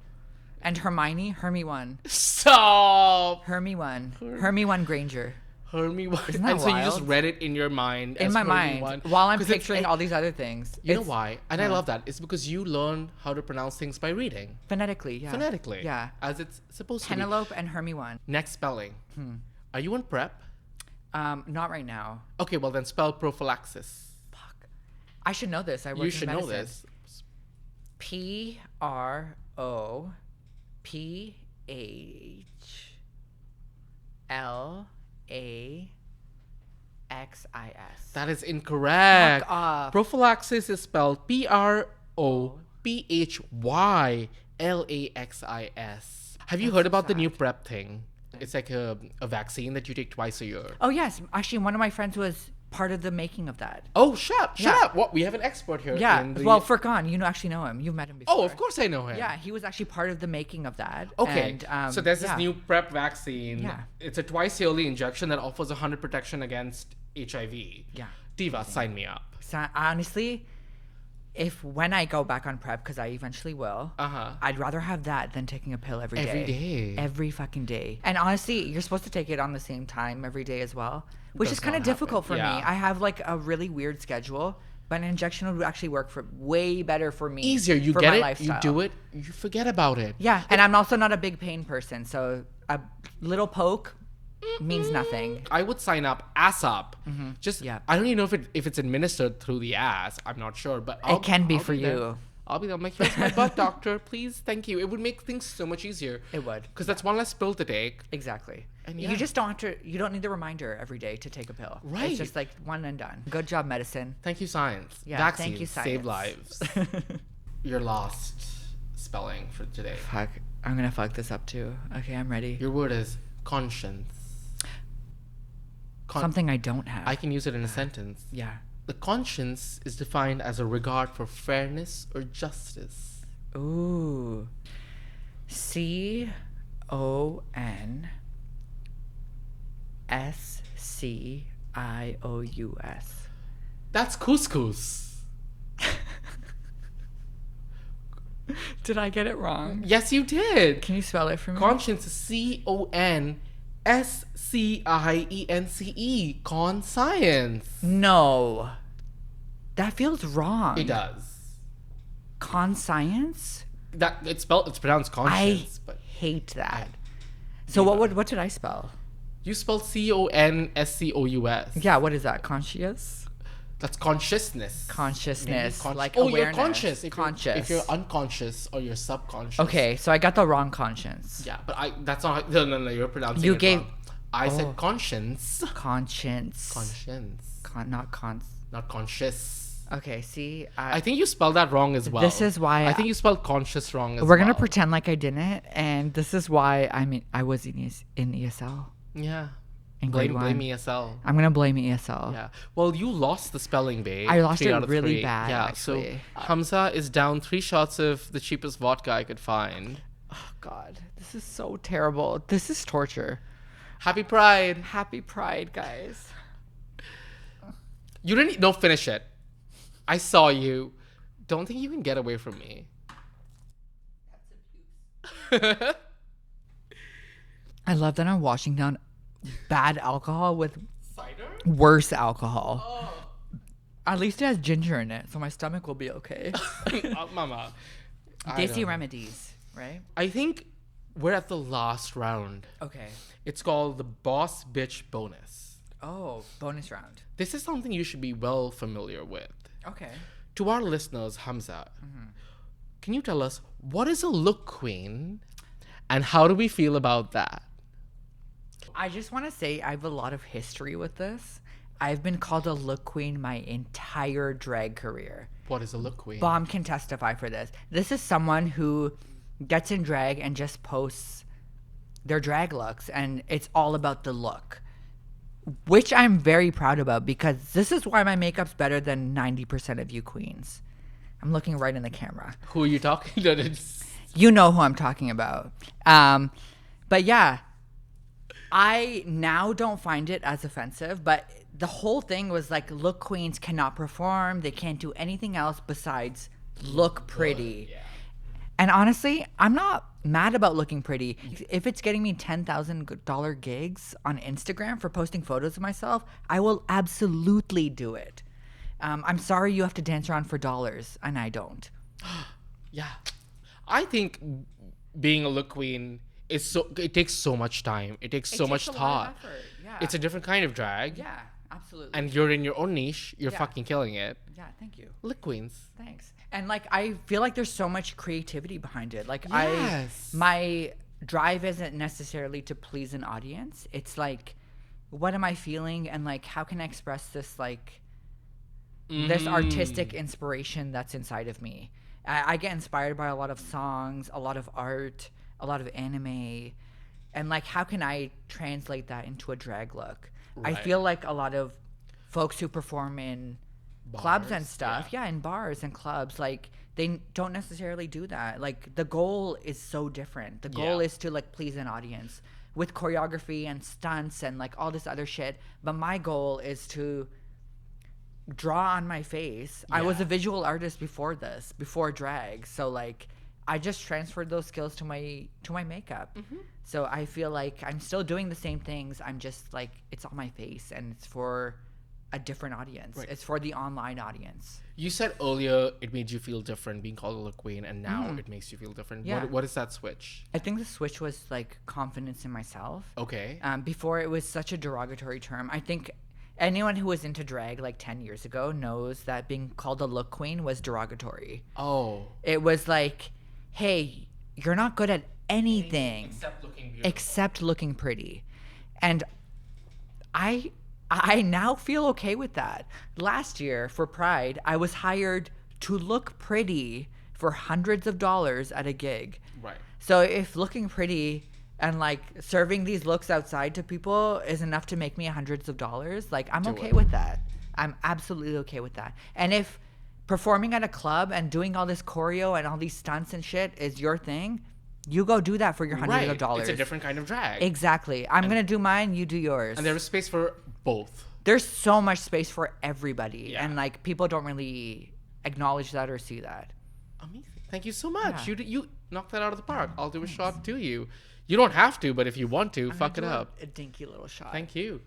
And Hermione one. Stop! Hermione Granger. Hermione. Isn't that And so you just wild? read it in your mind. In as my Hermione mind, while I'm 'Cause it's picturing like- all these other things. You know It's- why? And I love that. It's because you learn how to pronounce things by reading. Phonetically, yeah. Phonetically. Yeah. As it's supposed to Penelope and Hermione. be. Next spelling. Are you on PreP? Not right now. Okay, well then spell prophylaxis. Fuck. I should know this. I work You in should know medicine. this. Prophylaxis. That is incorrect. Fuck off. Prophylaxis is spelled Prophylaxis. Have you heard about the new PreP thing? It's like a vaccine that you take twice a year. Oh yes, actually, one of my friends was part of the making of that. Oh, shut Yeah. up. What? We have an expert here. Yeah. in the- Well, Furkan, you actually know him. You've met him before. Oh, of course I know him. Yeah, he was actually part of the making of that. Okay, And, so there's this yeah. new PreP vaccine. Yeah. It's a twice yearly injection that offers 100 protection against HIV. Yeah. Diva, sign me up. So honestly, when I go back on PreP, because I eventually will, I'd rather have that than taking a pill every day. Every day. Every fucking day. And honestly, you're supposed to take it on the same time every day as well, which Does is kind of not difficult happen. for Yeah. me. I have like a really weird schedule, but an injection would actually work for way better for me. Easier. You for get my it, lifestyle. you do it, you forget about it. Yeah, and I'm also not a big pain person, so a little poke means nothing. I would sign up ass up. Just, Yeah. I don't even know if it's administered through the ass. I'm not sure, but It can be I'll for there. you. I'll be there. I'm like, here's my butt, doctor. Please, thank you. It would make things so much easier. It would. Because that's one less pill to take. Exactly. And You yeah. just don't have to. You don't need the reminder every day to take a pill. Right. It's just like one and done. Good job, medicine. Thank you, science. Yeah, Vaccines thank you, save science. lives. Your lost spelling for today. Fuck. I'm gonna fuck this up too. Okay, I'm ready. Your word is conscience. Something I don't have. I can use it in a sentence. Yeah. The conscience is defined as a regard for fairness or justice. Ooh. CONSCIOUS. That's couscous. Did I get it wrong? Yes, you did. Can you spell it for me? Conscience is CONSCIENCE. Conscience. No. That feels wrong. It does. Conscience? It's pronounced conscience, but Hate that. So what did I spell? you spelled CONSCOUS. Yeah, what is that? Conscious? That's consciousness. Consciousness. Like oh, awareness. you're conscious. Conscious. If you're unconscious or you're subconscious. Okay, so I got the wrong conscience. Yeah, but that's not. No, you're pronouncing You it gave- wrong. I said conscience. Conscience. Conscience. Not cons. Not conscious. Okay, see, I think you spelled that wrong as well. This is why I think you spelled conscious wrong as well. we're gonna pretend like I didn't, and this is why I was in ESL Yeah. in grade Blame 1. ESL. I'm gonna blame ESL. Yeah. Well, you lost the spelling bee. I lost 3 it out of really 3. bad, Yeah. actually. So Hamza is down 3 shots of the cheapest vodka I could find. Oh God, this is so terrible. This is torture. Happy Pride. Happy Pride, guys. You didn't. No, finish it. I saw you. Don't think you can get away from me. I love that I'm washing down bad alcohol with Cider? worse alcohol. At least it has ginger in it, so my stomach will be okay. Mama. Desi remedies, right? I think we're at the last round. Okay. It's called the Boss Bitch Bonus. Oh, bonus round. This is something you should be well familiar with. Okay. To our listeners, Hamza, Mm-hmm. can you tell us what is a look queen and how do we feel about that? I just want to say I have a lot of history with this. I've been called a look queen my entire drag career. What is a look queen? Bomb can testify for this. This is someone who gets in drag and just posts their drag looks, and it's all about the look, which I'm very proud about because this is why my makeup's better than 90% of you queens. I'm looking right in the camera. Who are you talking to? It's- You know who I'm talking about. But yeah, I now don't find it as offensive, but the whole thing was like, look queens cannot perform. They can't do anything else besides look pretty. And honestly, I'm not mad about looking pretty. If it's getting me $10,000 gigs on Instagram for posting photos of myself, I will absolutely do it. I'm sorry you have to dance around for dollars, and I don't. Yeah. I think being a look queen is it takes so much time. It takes so much thought. Yeah. It's a different kind of drag. Yeah, absolutely. And you're in your own niche. You're Yeah. fucking killing it. Yeah, thank you. Look queens. Thanks. And like I feel like there's so much creativity behind it. Like Yes. my drive isn't necessarily to please an audience. It's like, what am I feeling, and like how can I express this like this artistic inspiration that's inside of me. I get inspired by a lot of songs, a lot of art, a lot of anime, and like how can I translate that into a drag look? I Right. feel like a lot of folks who perform in clubs and Bars, stuff. yeah. Yeah, in bars and clubs. Like, they don't necessarily do that. Like, the goal is so different. The goal Yeah. is to, like, please an audience with choreography and stunts and, like, all this other shit. But my goal is to draw on my face. I was Yeah. a visual artist before this, before drag. So, like, I just transferred those skills to my makeup. Mm-hmm. So I feel like I'm still doing the same things. I'm just, like, it's on my face, and it's for a different audience. Right. It's for the online audience. You said earlier it made you feel different being called a look queen, and now it makes you feel different. Yeah. What is that switch? I think the switch was, like, confidence in myself. Okay. Before, it was such a derogatory term. I think anyone who was into drag, like, 10 years ago knows that being called a look queen was derogatory. Oh. It was like, hey, you're not good at anything Except looking beautiful. except looking pretty. And I now feel okay with that. Last year for Pride, I was hired to look pretty for hundreds of dollars at a gig. Right. So if looking pretty and, like, serving these looks outside to people is enough to make me hundreds of dollars, like, I'm okay it. with that. I'm absolutely okay with that. And if performing at a club and doing all this choreo and all these stunts and shit is your thing, you go do that for your hundreds Right. of dollars. It's a different kind of drag. Exactly. I'm gonna do mine, you do yours. And there is space for both. There's so much space for everybody. Yeah. And, like, people don't really acknowledge that or see that. Amazing. Thank you so much. Yeah. You knocked that out of the park. I'll do a shot to you. You don't have to, but if you want to, fuck it I'm gonna do up. a dinky little shot. Thank you.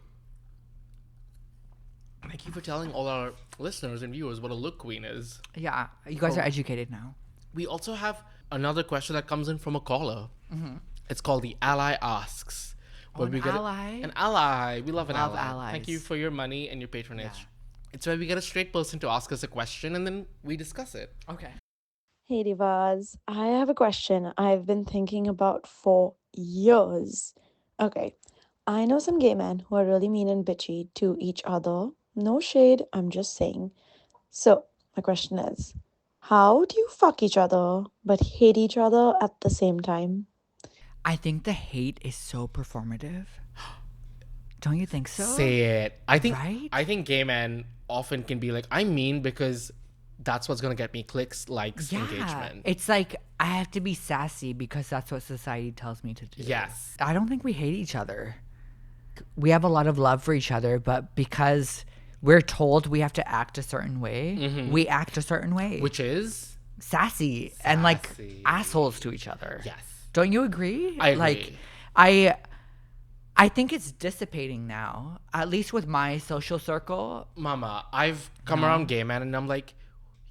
Thank you for telling all our listeners and viewers what a look queen is. Yeah, you guys Oh. are educated now. We also have another question that comes in from a caller. Mm-hmm. It's called the Ally Asks. Where an we get ally? An ally. We love an Love ally. Thank you allies. for your money and your patronage. Yeah. It's where we get a straight person to ask us a question and then we discuss it. Okay. Hey Divas, I have a question I've been thinking about for years. Okay, I know some gay men who are really mean and bitchy to each other. No shade, I'm just saying. So, my question is, how do you fuck each other but hate each other at the same time? I think the hate is so performative. Don't you think so? Say it. Right? I think gay men often can be like, I'm mean because that's what's gonna get me clicks, likes, engagement. It's like I have to be sassy because that's what society tells me to do. Yes. I don't think we hate each other. We have a lot of love for each other, but because we're told we have to act a certain way, we act a certain way. Which is sassy and, like, Sassy. assholes to each other. yes. Don't you agree? I agree. Like, I think it's dissipating now, at least with my social circle. Mama, I've come around gay men and I'm like,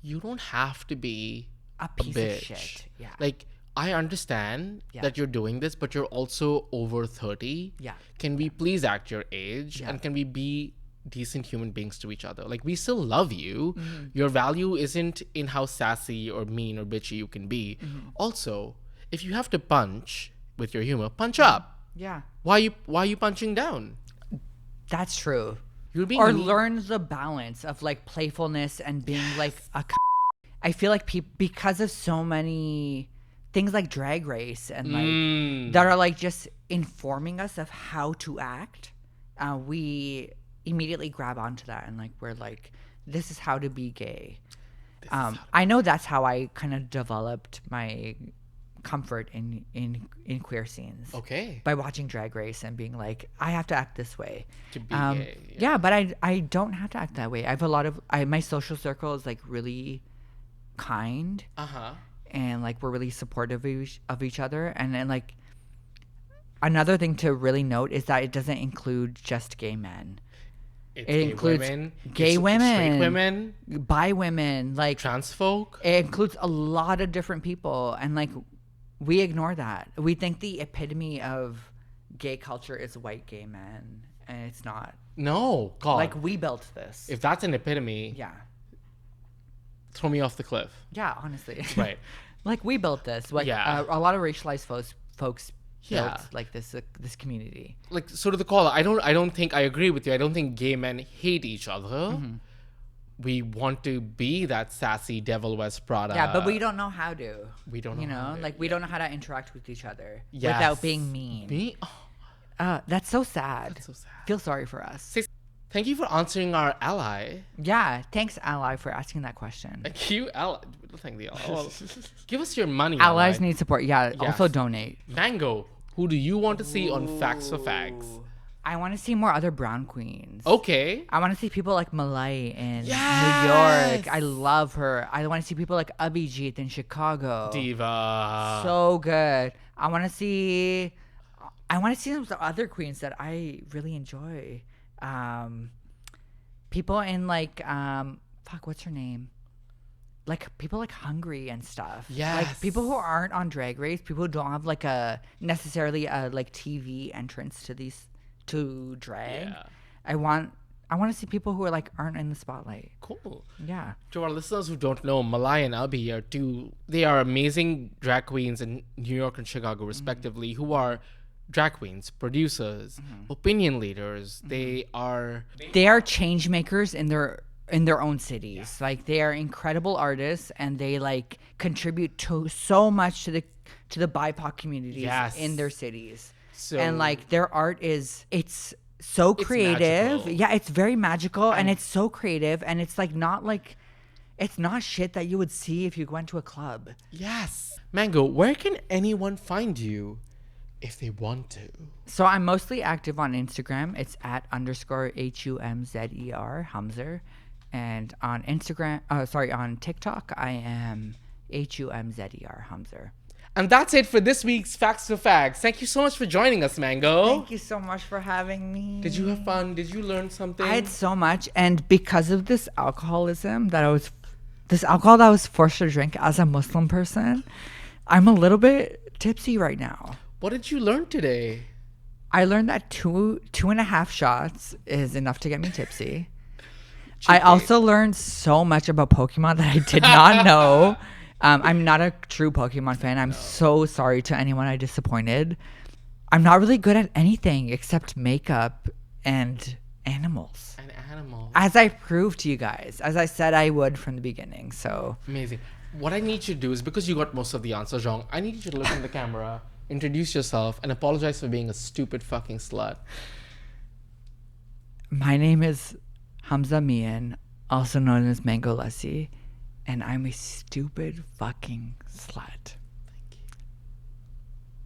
you don't have to be A piece of shit. Yeah. Like, I understand that you're doing this, but you're also over 30. Yeah. Can we please act your age? Yeah. And can we be decent human beings to each other? Like, we still love you. Mm-hmm. Your value isn't in how sassy or mean or bitchy you can be. Mm-hmm. Also, if you have to punch with your humor, punch up. Yeah. Why are you punching down? That's true. You're being Or mean. learn the balance of, like, playfulness and being like a I feel like because of so many things like Drag Race and, like, that are, like, just informing us of how to act, we immediately grab onto that and, like, we're like, this is how to be gay. I know that's how I kind of developed my comfort in queer scenes. Okay. By watching Drag Race and being like, I have to act this way To be gay. Yeah, but I don't have to act that way. I have a lot of my social circle is, like, really kind Uh-huh. and, like, we're really supportive of each other. And then, like, another thing to really note is that it doesn't include just gay men. It's It includes gay it's women, straight women, bi women, like, trans folk. it includes a lot of different people, and, like, we ignore that. We think the epitome of gay culture is white gay men, and it's not. No, God. Like, we built this. if that's an epitome, Yeah. throw me off the cliff. Yeah, honestly. Right. Like, we built this. Like, Yeah. a lot of racialized folks Yeah. built, like, this community. Like, so to the caller, I don't think I agree with you. I don't think gay men hate each other. Mm-hmm. We want to be that sassy Devil Wears Prada. Yeah, but we don't know how to. We don't know You know, how to, like, we don't know how to interact with each other Yes. without being mean. Me? Oh, That's so sad. that's so sad. Feel sorry for us. Say- Thank you for answering our ally. Yeah, thanks, Ally, for asking that question. Thank you, ally. Thank the ally. Well, give us your money, Allies ally. need support. Yeah, also Yes. donate. Mango, who do you want to see on Facts for Fags? I want to see more other brown queens. Okay. I want to see people like Malay in Yes! New York. I love her. I want to see people like Abhijit in Chicago. Diva. So good. I want to see some other queens that I really enjoy. People in like what's her name? Like people like Hungry and stuff. Yes. Like people who aren't on Drag Race, people who don't have like necessarily a like TV entrance to drag. Yeah. I want to see people who are like aren't in the spotlight. Cool. Yeah. To our listeners who don't know, Malay and Abhi are they are amazing drag queens in New York and Chicago, respectively, who are drag queens, producers, opinion leaders. They are change makers in their own cities. Yeah. Like they are incredible artists, and they like contribute to so much to the BIPOC communities Yes. in their cities. So- and like their art it's so creative. magical. Yeah, it's very magical and it's so creative, and it's it's not shit that you would see if you went to a club. Yes. Mango, where can anyone find you if they want to? So I'm mostly active on Instagram. It's at _HUMZER Humzer. And on on TikTok, I am HUMZER Humzer. And that's it for this week's Facts for Fags. Thank you so much for joining us, Mango. Thank you so much for having me. Did you have fun? Did you learn something? I had so much, and because of this alcohol that I was forced to drink as a Muslim person, I'm a little bit tipsy right now. What did you learn today? I learned that 2.5 shots is enough to get me tipsy. I also learned so much about Pokemon that I did not know. I'm not a true Pokemon fan. I'm so sorry to anyone I disappointed. I'm not really good at anything except makeup and animals. An animal. As I proved to you guys, as I said I would from the beginning. So Amazing. What I need you to do is, because you got most of the answers wrong, I need you to look in the camera, introduce yourself, and apologize for being a stupid fucking slut. my name is Hamza Mian, also known as Mango Lassi, and I'm a stupid fucking slut.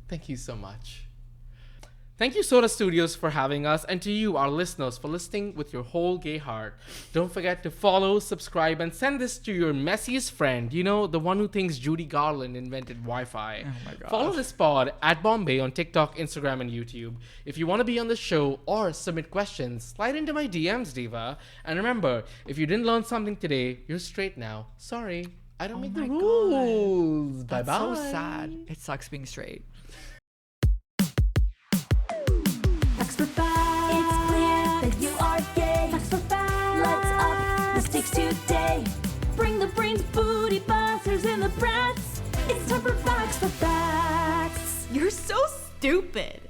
Thank you so much. Thank you, Soda Studios, for having us, and to you, our listeners, for listening with your whole gay heart. Don't forget to follow, subscribe, and send this to your messiest friend. You know, the one who thinks Judy Garland invented Wi-Fi. Oh my God. Follow this pod at Bombae on TikTok, Instagram, and YouTube. If you want to be on the show or submit questions, slide into my DMs, Diva. And remember, if you didn't learn something today, you're straight now. Sorry, I don't make the my God. rules. Bye-bye. That's so sad. It sucks being straight. Facts for facts. It's clear that you are gay. Facts for facts. Let's up the stakes today. Bring the brains, booty buzzers, and the brats. It's time for facts for facts. You're so stupid.